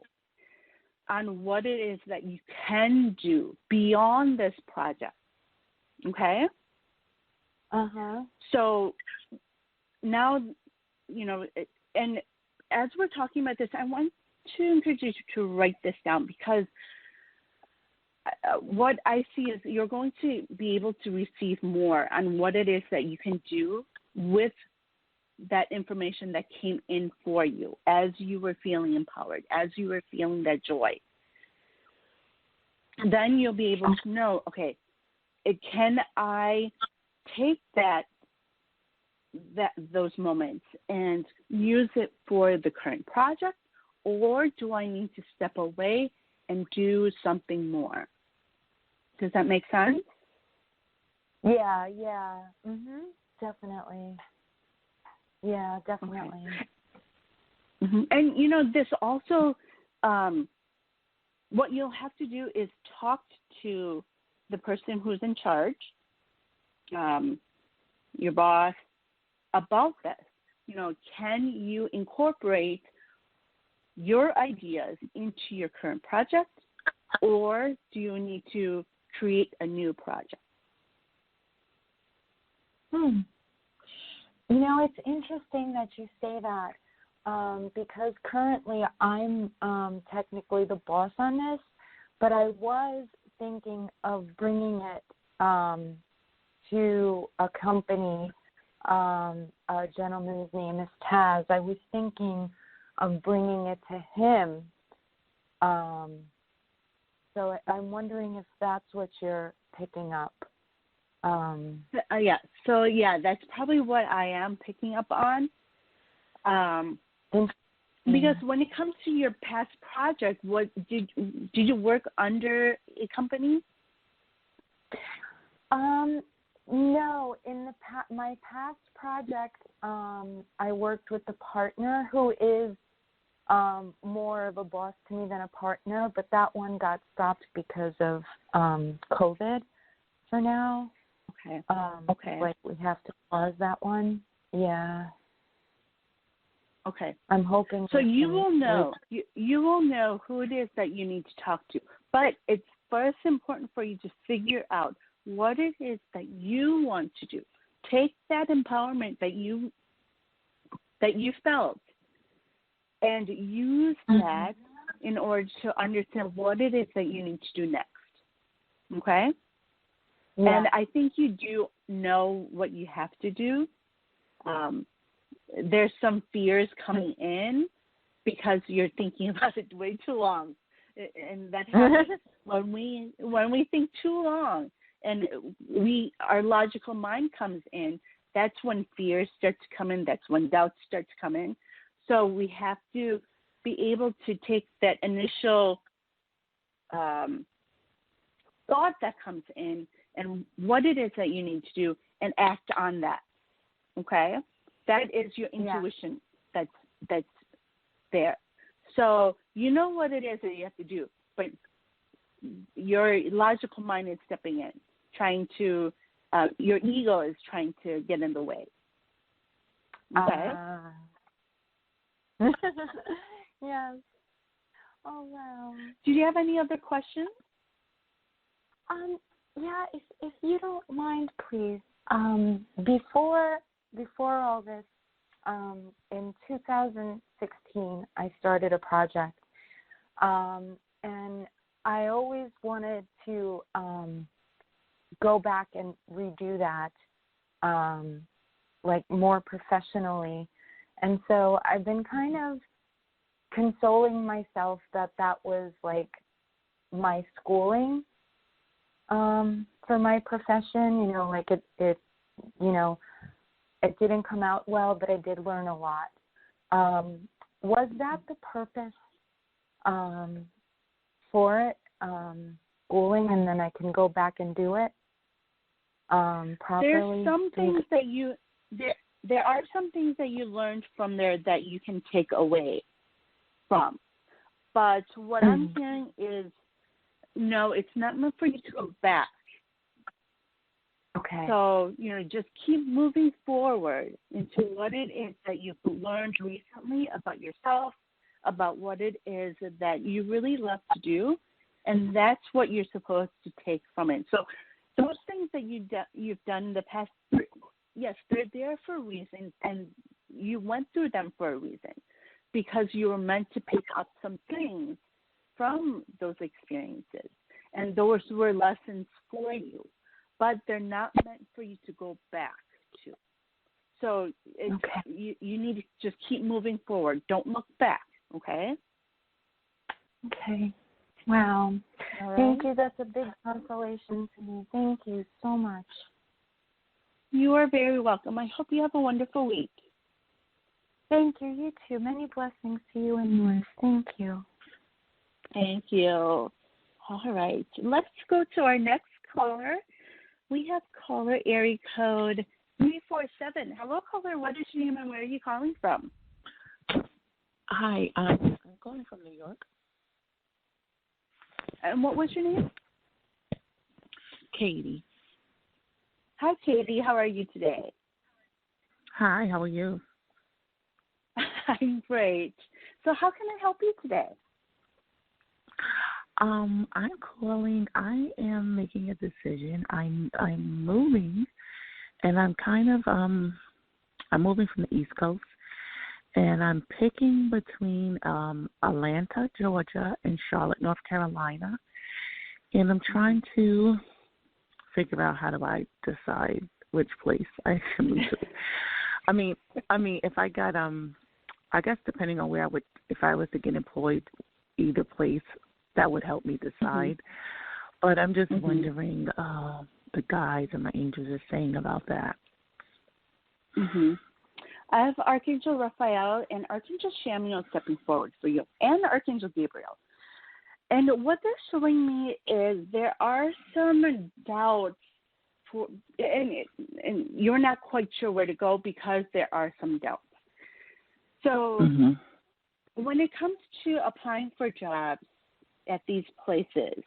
on what it is that you can do beyond this project, okay? So now, and as we're talking about this, I want to encourage you to write this down, because what I see is you're going to be able to receive more on what it is that you can do with that information that came in for you as you were feeling empowered, as you were feeling that joy. Then you'll be able to know, okay, can I take those moments and use it for the current project, or do I need to step away and do something more? Does that make sense? Yeah. Definitely. Yeah, definitely. Okay. And, this also, what you'll have to do is talk to the person who's in charge, your boss, about this. Can you incorporate your ideas into your current project, or do you need to create a new project? It's interesting that you say that, because currently I'm technically the boss on this, but I was thinking of bringing it to a company. A gentleman's name is Taz. I was thinking of bringing it to him. So I'm wondering if that's what you're picking up. Yeah. So that's probably what I am picking up on. Because when it comes to your past project, what did you work under a company? No, in my past project, I worked with a partner who is more of a boss to me than a partner, but that one got stopped because of COVID for now. Okay. Like we have to pause that one. Yeah. Okay. I'm hoping. So you will know. You will know who it is that you need to talk to. But it's first important for you to figure out what it is that you want to do. Take that empowerment that you felt and use that in order to understand what it is that you need to do next. Okay? Yeah. And I think you do know what you have to do. There's some fears coming in because you're thinking about it way too long. And that happens when we think too long and our logical mind comes in, that's when fears start to come in, that's when doubts start to come in. So we have to be able to take that initial thought that comes in and what it is that you need to do and act on that. Okay? That is your intuition that's there. So you know what it is that you have to do, but your logical mind is stepping in, trying to, your ego is trying to get in the way. Okay? Yes. Oh, wow. Do you have any other questions? Yeah, if you don't mind, please. Before all this, in 2016, I started a project, and I always wanted to go back and redo that, like more professionally. And so I've been kind of consoling myself that was like my schooling for my profession. You know, like it didn't come out well, but I did learn a lot. Was that the purpose for it, schooling, and then I can go back and do it properly? There's some things that there are some things that you learned from there that you can take away from. But what I'm hearing is, no, it's not meant for you to go back. Okay. So, just keep moving forward into what it is that you've learned recently about yourself, about what it is that you really love to do, and that's what you're supposed to take from it. So those things that you've done in the past, yes, they're there for a reason, and you went through them for a reason, because you were meant to pick up some things from those experiences, and those were lessons for you. But they're not meant for you to go back to. So you need to just keep moving forward. Don't look back, okay? Okay. Wow. All right. Thank you. That's a big consolation to me. Thank you so much. You are very welcome. I hope you have a wonderful week. Thank you. You too. Many blessings to you and yours. Thank you. Thank you. All right. Let's go to our next caller. We have caller area code 347. Hello, caller. What is your name and where are you calling from? Hi, I'm calling from New York. And what was your name? Katie. Hi, Katie. How are you today? Hi, how are you? I'm great. So how can I help you today? I'm calling. I am making a decision. I'm moving, and I'm kind of I'm moving from the East Coast, and I'm picking between Atlanta, Georgia, and Charlotte, North Carolina, and I'm trying to figure out how do I decide which place I should move to. I mean, if I got I guess depending on where if I was to get employed, either place. That would help me decide. Mm-hmm. But I'm just wondering the guides and my angels are saying about that. Mm-hmm. I have Archangel Raphael and Archangel Chamuel stepping forward for you, and Archangel Gabriel. And what they're showing me is there are some doubts, and you're not quite sure where to go because there are some doubts. So when it comes to applying for jobs at these places,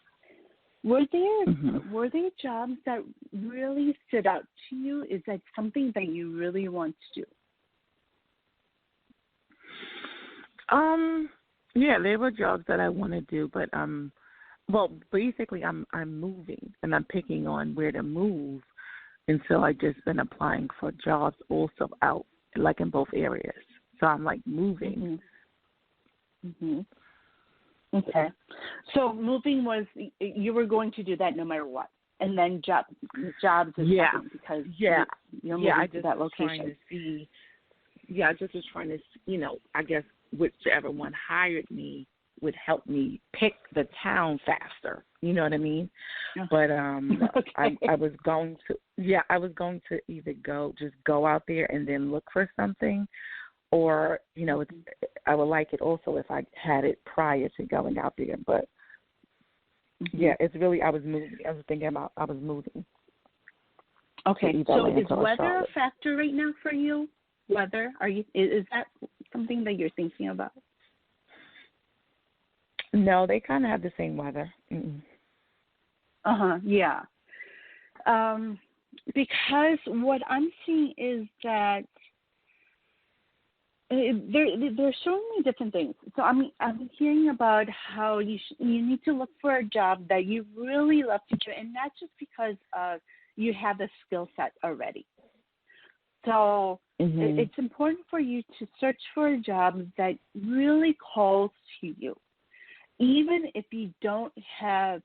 were there jobs that really stood out to you? Is that something that you really want to do? Yeah, there were jobs that I want to do, but well, basically I'm moving and I'm picking on where to move, and so I just been applying for jobs also out like in both areas. So I'm like moving. Okay. So moving was, you were going to do that no matter what, and then jobs is happening because you're moving to that location. I just was trying to, I guess whichever one hired me would help me pick the town faster. You know what I mean? But okay. I was going to either go out there and then look for something, or I would like it also if I had it prior to going out there. But it's really I was moving. I was thinking about I was moving. Okay, so is weather a factor right now for you? Weather? Is that something that you're thinking about? No, they kind of have the same weather. Yeah. Because what I'm seeing is that there's so many different things. So I'm hearing about how you need to look for a job that you really love to do, and not just because you have the skill set already. So it's important for you to search for a job that really calls to you, even if you don't have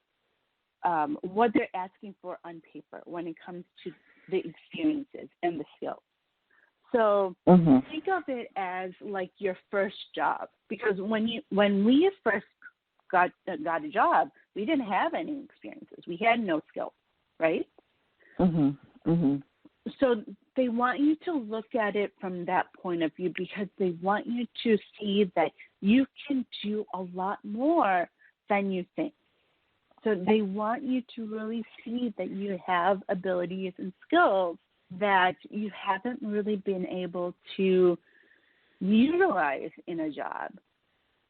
what they're asking for on paper when it comes to the experiences and the skills. So think of it as like your first job, because when we first got a job, we didn't have any experiences. We had no skills, right? So they want you to look at it from that point of view, because they want you to see that you can do a lot more than you think. So they want you to really see that you have abilities and skills that you haven't really been able to utilize in a job,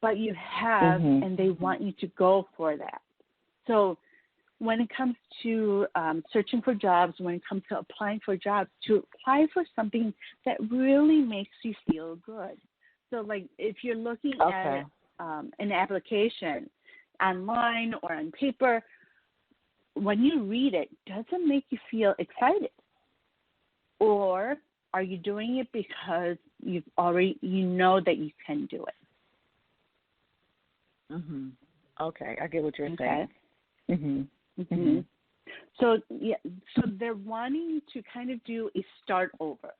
but you have, and they want you to go for that. So when it comes to searching for jobs, when it comes to applying for jobs, to apply for something that really makes you feel good. So like if you're looking at an application online or on paper, when you read it, does it make you feel excited? Or are you doing it because you know that you can do it? Okay, I get what you're saying. So they're wanting you to kind of do a start over,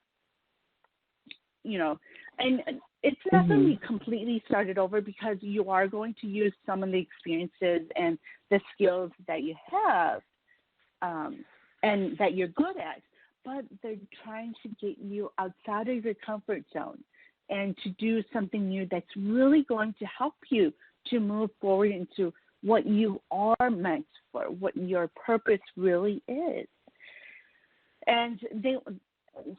and it's not going to be completely started over, because you are going to use some of the experiences and the skills that you have and that you're good at, but they're trying to get you outside of your comfort zone and to do something new that's really going to help you to move forward into what you are meant for, what your purpose really is. And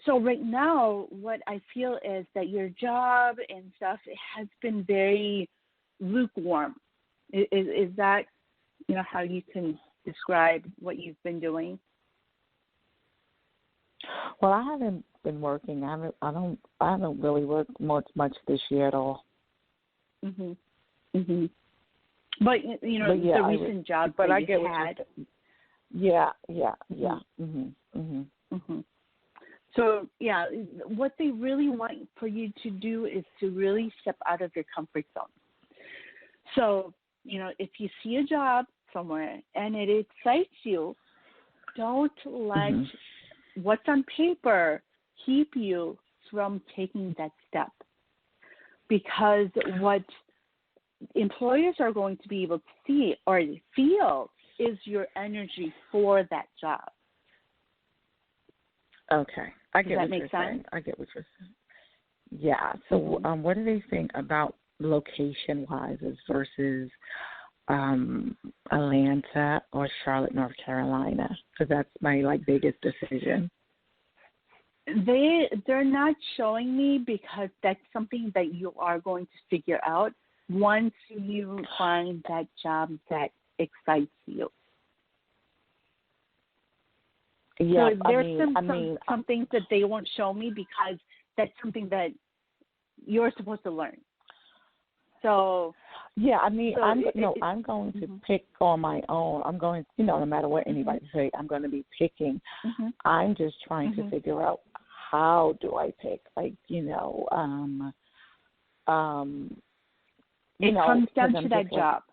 so right now, what I feel is that your job and stuff, it has been very lukewarm. Is that, how you can describe what you've been doing? Well, I haven't been working. I haven't really worked much this year at all. But the recent job that I you had. So what they really want for you to do is to really step out of your comfort zone. So if you see a job somewhere and it excites you, don't let what's on paper keep you from taking that step, because what employers are going to be able to see or feel is your energy for that job. Okay. I get what you're saying. I get what you're saying. Yeah. So what do they think about location-wise versus Atlanta or Charlotte, North Carolina? Because that's my biggest decision. They're not showing me because that's something that you are going to figure out once you find that job that excites you. Yeah, so there's some things that they won't show me because that's something that you're supposed to learn. So yeah, I'm going to pick on my own. I'm going, no matter what anybody say, I'm going to be picking. I'm just trying to figure out how do I pick, it comes down to that job.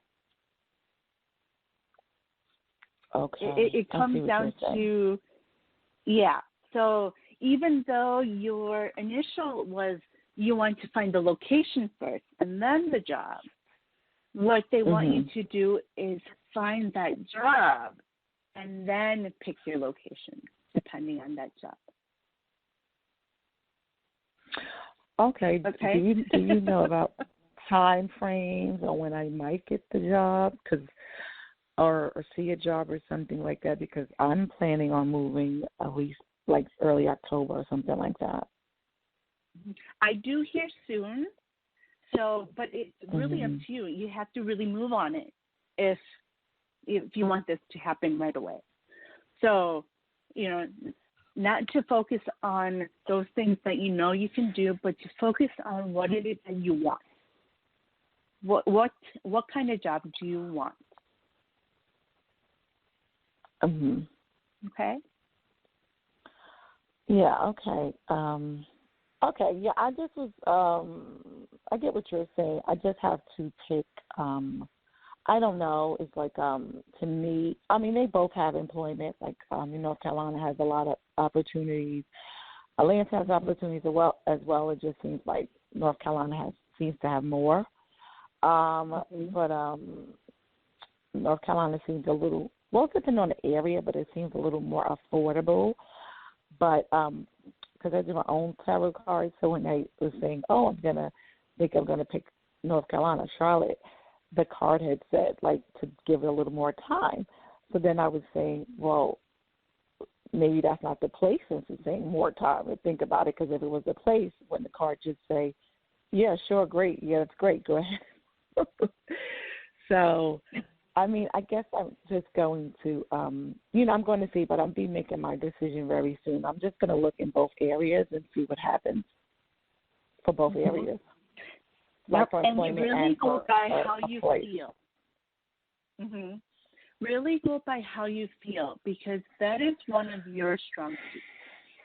Okay. It comes down to, yeah. So even though your initial was you want to find the location first and then the job, what they want you to do is find that job and then pick your location depending on that job. Okay. Do you know about time frames or when I might get the job? Or see a job or something like that, because I'm planning on moving at least like early October or something like that. I do hear soon, but it's really up to you. You have to really move on it if you want this to happen right away. So, not to focus on those things that you can do, but to focus on what it is that you want. What kind of job do you want? Okay. Yeah. Okay. Okay. Yeah. I just was. I get what you're saying. I just have to pick. I don't know. It's like to me. I mean, they both have employment. Like North Carolina has a lot of opportunities. Atlanta has opportunities as well. It just seems like North Carolina seems to have more. But North Carolina seems a little. Well, depending on the area, but it seems a little more affordable. But because I do my own tarot cards, so when they were saying, "Oh, I'm gonna pick North Carolina, Charlotte," the card had said like to give it a little more time. So then I was saying, well, maybe that's not the place since it's saying more time. And think about it, because if it was the place, when the card just say, "Yeah, sure, great, yeah, that's great, go ahead." So. I mean, I guess I'm just going to, I'm going to see, but I'll be making my decision very soon. I'm just going to look in both areas and see what happens for both areas. Like for employment and really go by how you place. feel. Really go by how you feel, because that is one of your strong suits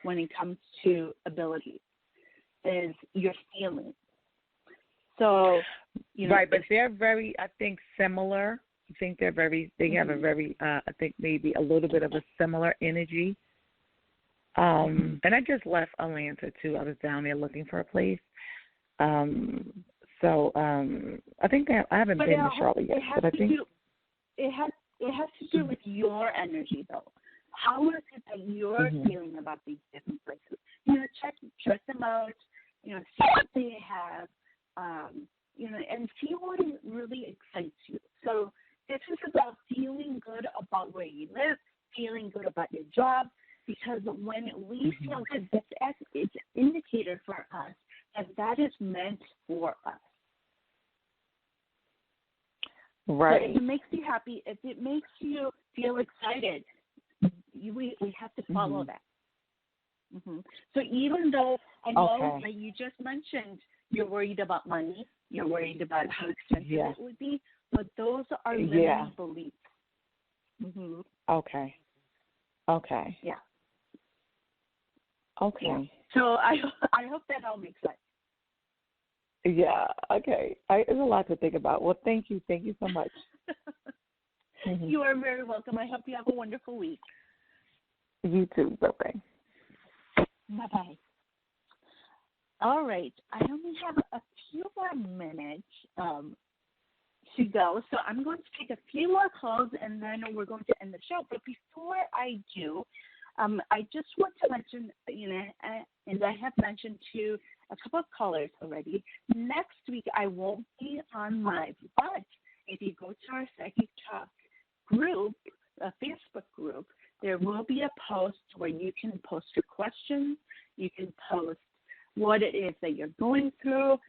when it comes to abilities, is your feeling. So, right, but they're very, I think, similar. I think they have a very, I think maybe a little bit of a similar energy. And I just left Atlanta too. I was down there looking for a place. So I think I haven't been to Charlotte yet, but I think it has to do with your energy though. How is it that you're feeling about these different places? Check them out. See what they have. And see what really excites you. So. This is about feeling good about where you live, feeling good about your job, because when we feel good, it's an indicator for us that is meant for us. Right. So if it makes you happy, if it makes you feel excited, we have to follow that. So even though I know that you just mentioned you're worried about money, you're worried about how expensive it would be, but those are limiting beliefs. Okay. Yeah. Okay. Yeah. So I hope that all makes sense. Yeah. Okay. It's a lot to think about. Well, thank you. Thank you so much. You are very welcome. I hope you have a wonderful week. You too. Bye-bye. Bye-bye. All right. I only have a few more minutes to go, so I'm going to take a few more calls, and then we're going to end the show. But before I do, I just want to mention, and I have mentioned to a couple of callers already, next week I won't be on live, but if you go to our Psychic Talk group, a Facebook group, there will be a post where you can post your questions, you can post what it is that you're going through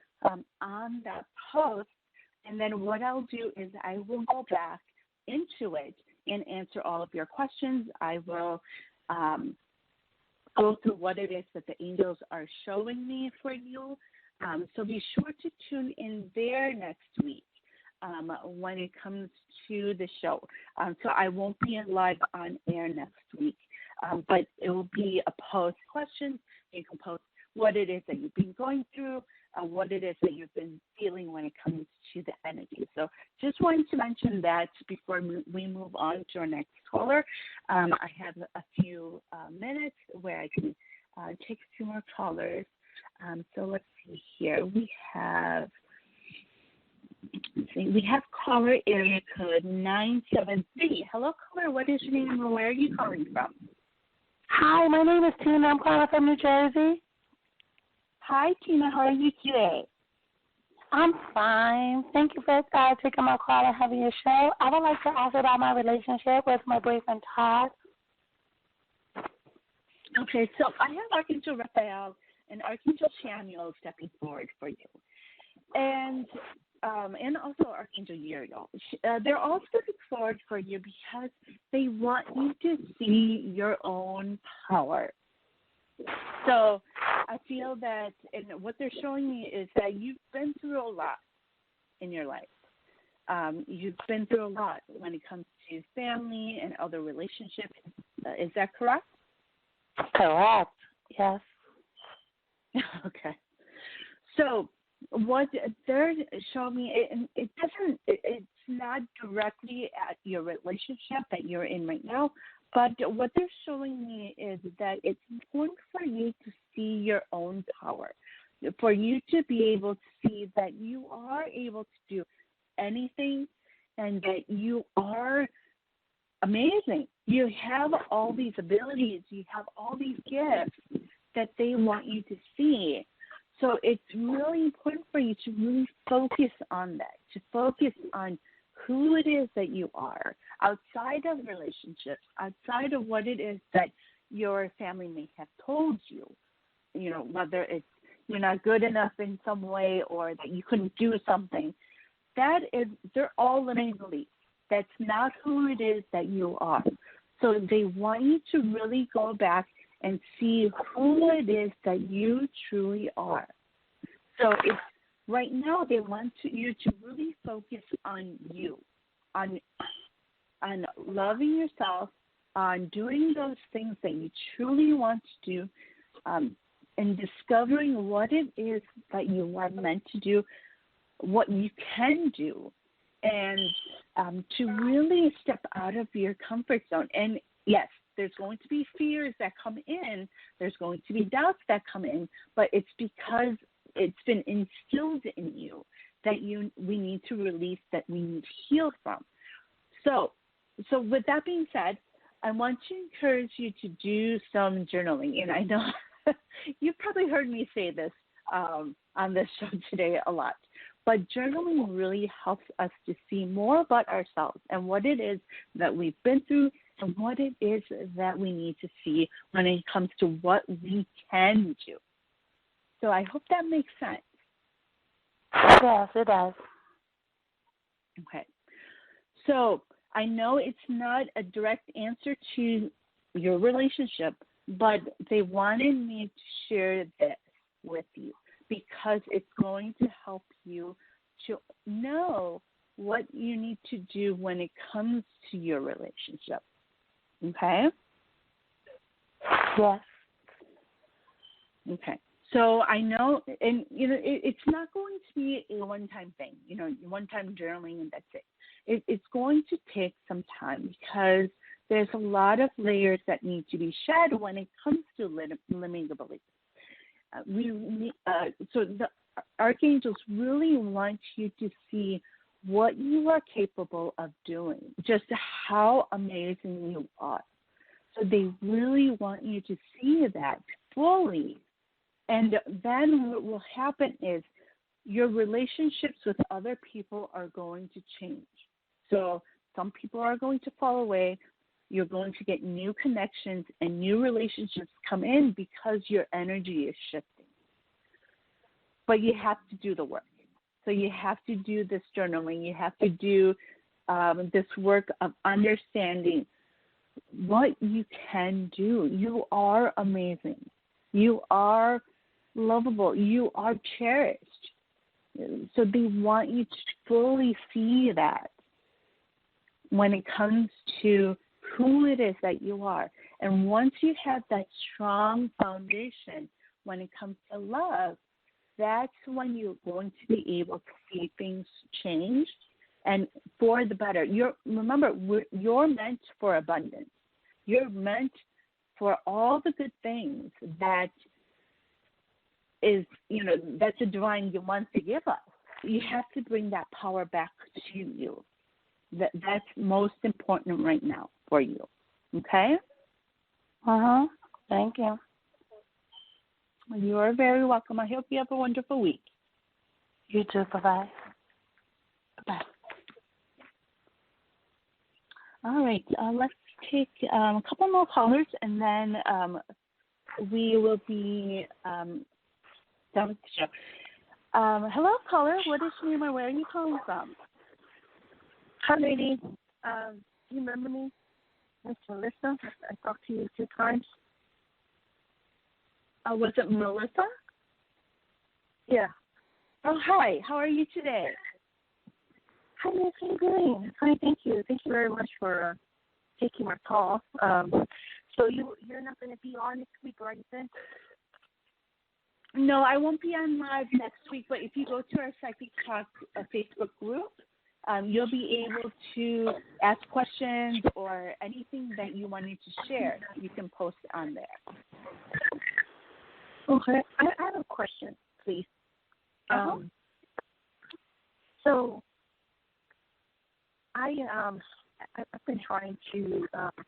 on that post. And then what I'll do is I will go back into it and answer all of your questions. I will go through what it is that the angels are showing me for you. So be sure to tune in there next week when it comes to the show. So I won't be live on air next week, but it will be a post question. You can post what it is that you've been going through, what it is that you've been feeling when it comes to the energy. So just wanted to mention that before we move on to our next caller. I have a few minutes where I can take a few more callers. So let's see here. We have caller area code 973. Hello, caller. What is your name and where are you calling from? Hi, my name is Tina. I'm calling from New Jersey. Hi, Tina. How are you today? I'm fine. Thank you for taking my call and having your show. I would like to ask about my relationship with my boyfriend, Todd. Okay, so I have Archangel Raphael and Archangel Samuel stepping forward for you. And also Archangel Uriel. They're all stepping forward for you because they want you to see your own power. So I feel that, and what they're showing me is that you've been through a lot in your life. You've been through a lot when it comes to family and other relationships. Is that correct? Correct. Yes. Okay. So what they're showing me, and it's not directly at your relationship that you're in right now, but what they're showing me is that it's important for you to see your own power, for you to be able to see that you are able to do anything and that you are amazing. You have all these abilities, you have all these gifts that they want you to see. So it's really important for you to really focus on that, to focus on who it is that you are outside of relationships, outside of what it is that your family may have told you, whether it's you're not good enough in some way or that you couldn't do something. They're all limiting beliefs. That's not who it is that you are. So they want you to really go back and see who it is that you truly are. So it's right now they want you to really focus on you, on loving yourself, on doing those things that you truly want to do, and discovering what it is that you are meant to do, what you can do, and to really step out of your comfort zone. And yes, there's going to be fears that come in. There's going to be doubts that come in, but it's because it's been instilled in you that we need to release, that we need to heal from. So with that being said, I want to encourage you to do some journaling. And I know you've probably heard me say this on this show today a lot, but journaling really helps us to see more about ourselves and what it is that we've been through and what it is that we need to see when it comes to what we can do. So I hope that makes sense. Yes, it does. Okay. So I know it's not a direct answer to your relationship, but they wanted me to share this with you because it's going to help you to know what you need to do when it comes to your relationship. Okay? Yes. Okay. So I know, and, it's not going to be a one-time thing, one-time journaling and that's it. It's going to take some time because there's a lot of layers that need to be shed when it comes to limiting beliefs. So the archangels really want you to see what you are capable of doing, just how amazing you are. So they really want you to see that fully. And then what will happen is your relationships with other people are going to change. So some people are going to fall away. You're going to get new connections and new relationships come in because your energy is shifting. But you have to do the work. So you have to do this journaling. You have to do this work of understanding what you can do. You are amazing. You are lovable. You are cherished. So they want you to fully see that when it comes to who it is that you are. And once you have that strong foundation when it comes to love, that's when you're going to be able to see things change and for the better. Remember, you're meant for abundance. You're meant for all the good things that is, that the divine wants to give us. You have to bring that power back to you. That's most important right now for you. Okay? Thank you. You are very welcome. I hope you have a wonderful week. You too. Bye-bye. Bye. All right. Let's take a couple more callers, and then we will be done with the show. Hello, caller. What is your name or where are you calling from? Hi, lady. Do you remember me? It's Melissa. I talked to you 2 times. Was it Melissa? Yeah. Oh, hi. How are you today? Hi, Miss. How are you doing? Fine, thank you. Thank you very much for taking my call. So you're not going to be on next week, or anything? No, I won't be on live next week, but if you go to our Psychic Talk Facebook group, you'll be able to ask questions or anything that you wanted to share. You can post on there. Okay. I have a question, please. So I've been trying to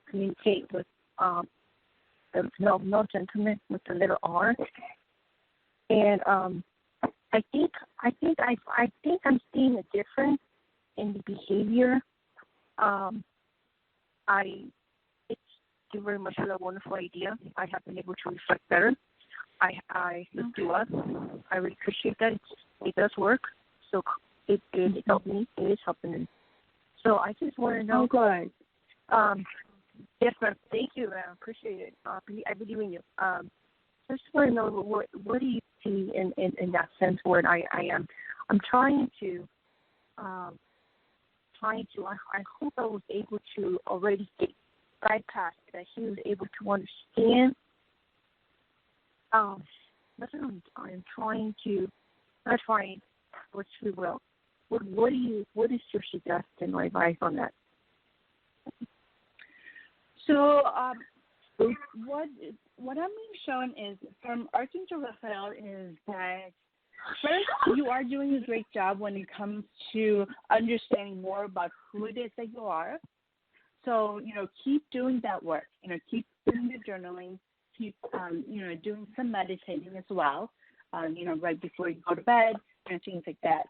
communicate with the male gentleman with the letter R, and I think I'm seeing a difference in the behavior. It's very much a wonderful idea. I have been able to reflect better. I looked you up. I really appreciate that. It does work. So it helped me. It is helping me. So I just want to know. Oh, good. Yes, ma'am. Thank you, ma'am. Appreciate it. I believe in you. I just want to know what do you see in that sense where I'm trying to I hope I was able to already bypass that he was able to understand. That's what I'm trying to, not trying, but we will. What is your suggestion or advice on that? So what I'm being shown is from Archangel Raphael is that first you are doing a great job when it comes to understanding more about who it is that you are. So, keep doing that work. Keep doing the journaling. Keep, doing some meditating as well, right before you go to bed and things like that.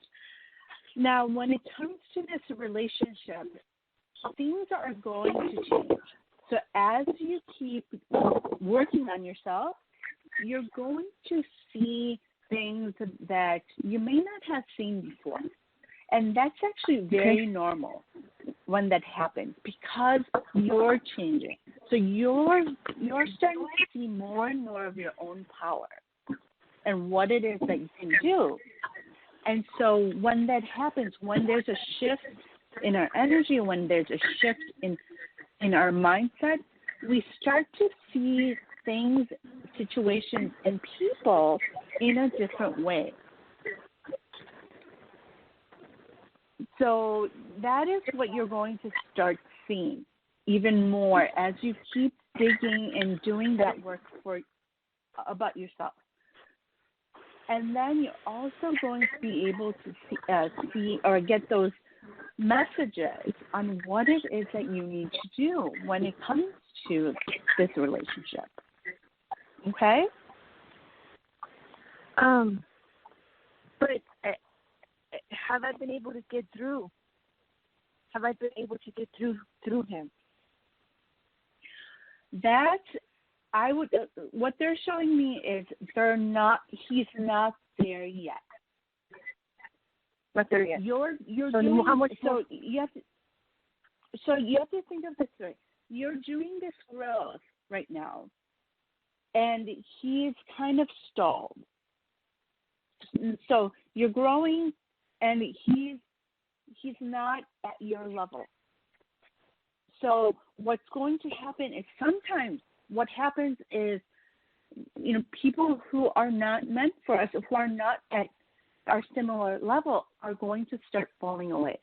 Now, when it comes to this relationship, things are going to change. So as you keep working on yourself, you're going to see things that you may not have seen before. And that's actually very normal when that happens because you're changing. So you're starting to see more and more of your own power and what it is that you can do. And so when that happens, when there's a shift in our energy, when there's a shift in our mindset, we start to see things, situations, and people in a different way. So that is what you're going to start seeing even more as you keep digging and doing that work about yourself. And then you're also going to be able to see or get those messages on what it is that you need to do when it comes to this relationship. Okay? But have I been able to get through? Have I been able to get through him? that I would. What they're showing me is he's not there yet. Not there yet. You're so doing how much so you have to. So you have to think of this way. You're doing this growth right now, and he's kind of stalled. So you're growing, and he's not at your level. So what's going to happen is sometimes what happens is, people who are not meant for us, who are not at our similar level, are going to start falling away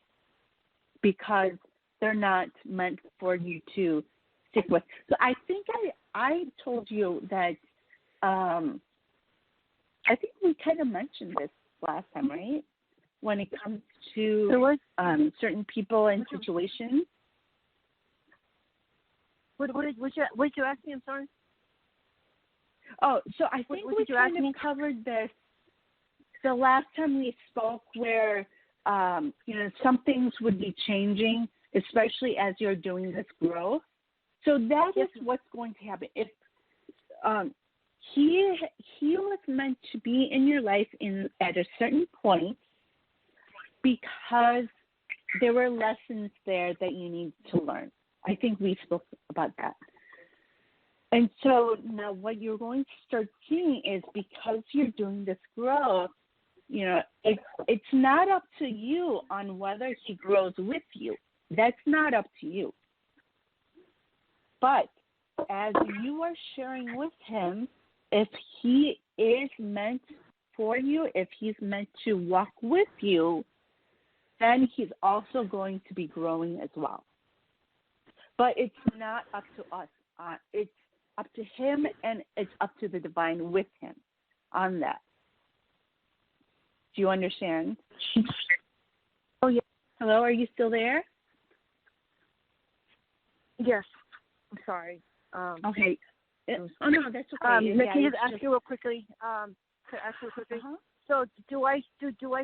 because they're not meant for you to stick with. So I think I told you that. I think we kind of mentioned this last time, right? When it comes to certain people and situations. What did you ask me? I'm sorry. Oh, so I think we kind of covered this the last time we spoke, where some things would be changing, especially as you're doing this growth. So that is what's going to happen. If he was meant to be in your life at a certain point, because there were lessons there that you need to learn. I think we spoke about that. And so now what you're going to start seeing is, because you're doing this growth, it's not up to you on whether he grows with you. That's not up to you. But as you are sharing with him, if he is meant for you, if he's meant to walk with you, then he's also going to be growing as well. But it's not up to us. It's up to him, and it's up to the divine with him on that. Do you understand? Oh, yeah. Hello, are you still there? Yes. I'm sorry. Okay. No, that's okay. Can you ask you real quickly? Uh-huh. So do I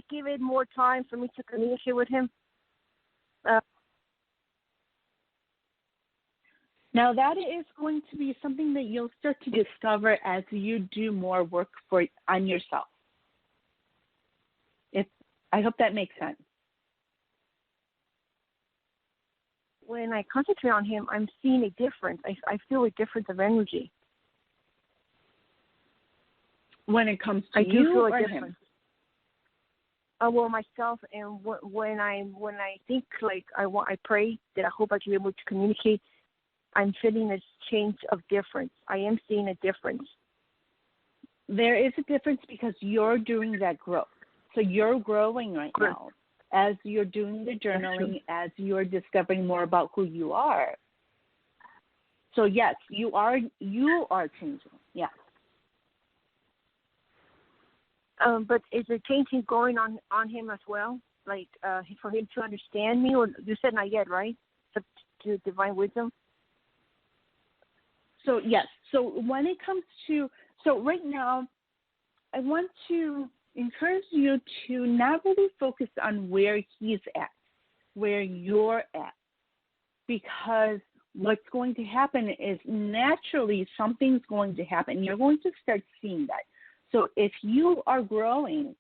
give it more time for me to communicate with him? Now that is going to be something that you'll start to discover as you do more work on yourself. I hope that makes sense. When I concentrate on him, I'm seeing a difference. I feel a difference of energy. When it comes to I do feel or a difference. him? Well, myself, and when I think I pray that I hope I can be able to communicate, I'm feeling a change of difference. I am seeing a difference. There is a difference because you're doing that growth. So you're growing right now as you're doing the journaling, as you're discovering more about who you are. So yes, you are changing. Yeah. But is the changing going on him as well? Like for him to understand me, or you said not yet, right? To divine wisdom. So yes. So when it comes to right now, I want to encourage you to not really focus on where he's at, where you're at, because what's going to happen is naturally something's going to happen. You're going to start seeing that. So if you are growing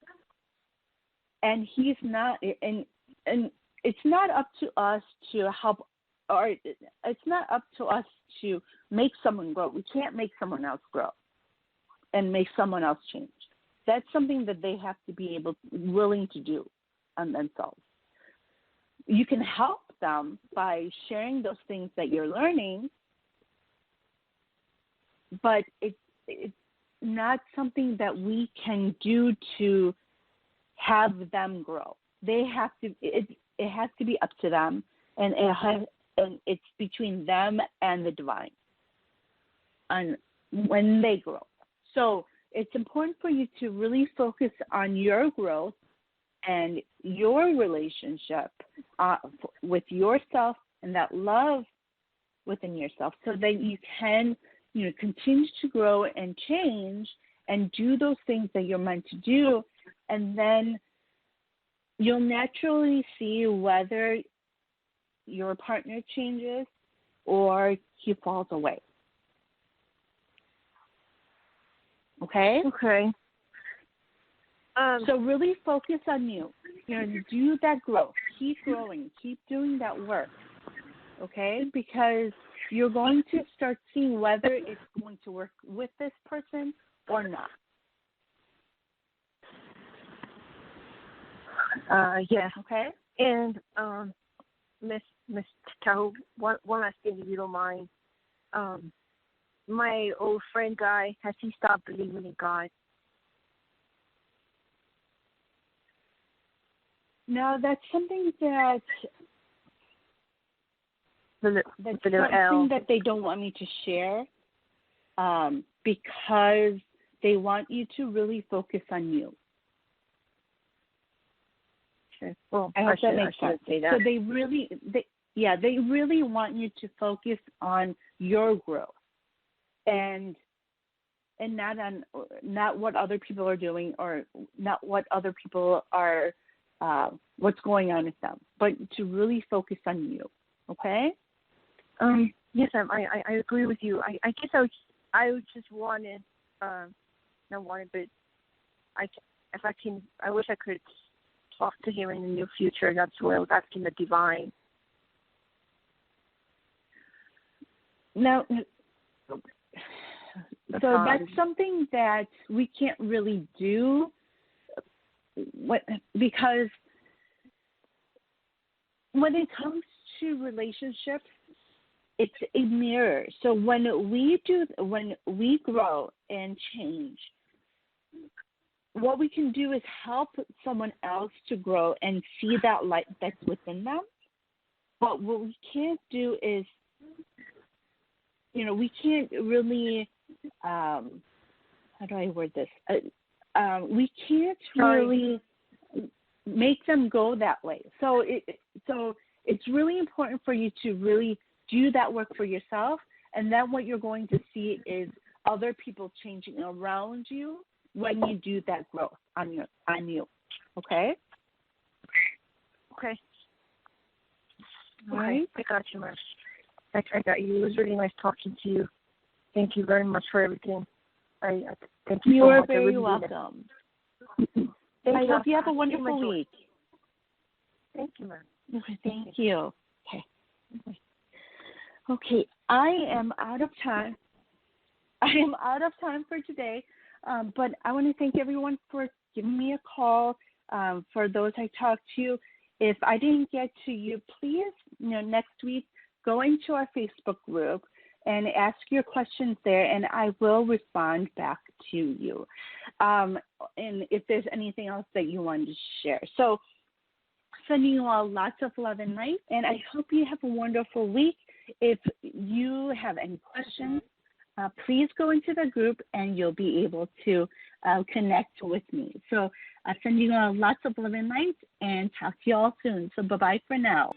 and he's not, and it's not up to us to help, or it's not up to us to make someone grow. We can't make someone else grow and make someone else change. That's something that they have to be willing to do on themselves. You can help them by sharing those things that you're learning, but it's not something that we can do to have them grow. They have to. It has to be up to them, and it's between them and the divine. And when they grow, so it's important for you to really focus on your growth and your relationship with yourself and that love within yourself, so that you can, continue to grow and change and do those things that you're meant to do, and then you'll naturally see whether your partner changes or he falls away. Okay? Okay. So really focus on you. Do that growth. Keep growing. Keep doing that work. Okay? Because you're going to start seeing whether it's going to work with this person or not. Yes. Okay? And Miss Tahoe, one last thing, if you don't mind. My old friend guy, has he stopped believing in God? Now that's something that That's something that they don't want me to share, because they want you to really focus on you. Okay. Well, I hope that makes sense. So they really want you to focus on your growth, and not what other people are doing, or not what other people are what's going on with them, but to really focus on you. Okay? Yes, I agree with you. I guess I just wanted, not wanted, but I wish I could talk to him in the near future. That's why I was asking the divine. Now, so that's something that we can't really do, because when it comes to relationships, it's a mirror. So when we grow and change, what we can do is help someone else to grow and see that light that's within them. But what we can't do is, we can't really, how do I word this? We can't really make them go that way. So it's really important for you to really do that work for yourself, and then what you're going to see is other people changing around you when you do that growth on you. Okay? Okay. All right. I got you, Mark. I got you. It was really nice talking to you. Thank you very much for everything. I thank you. You so are much. very welcome. I hope you have a wonderful week. Thank you, Mark. Okay, thank you. Okay, I am out of time. For today, but I want to thank everyone for giving me a call. For those I talked to, if I didn't get to you, please, next week, go into our Facebook group and ask your questions there, and I will respond back to you. And if there's anything else that you wanted to share. So, sending you all lots of love and light, and I hope you have a wonderful week. If you have any questions, please go into the group and you'll be able to connect with me. So sending you all lots of love and light, and talk to you all soon. So bye-bye for now.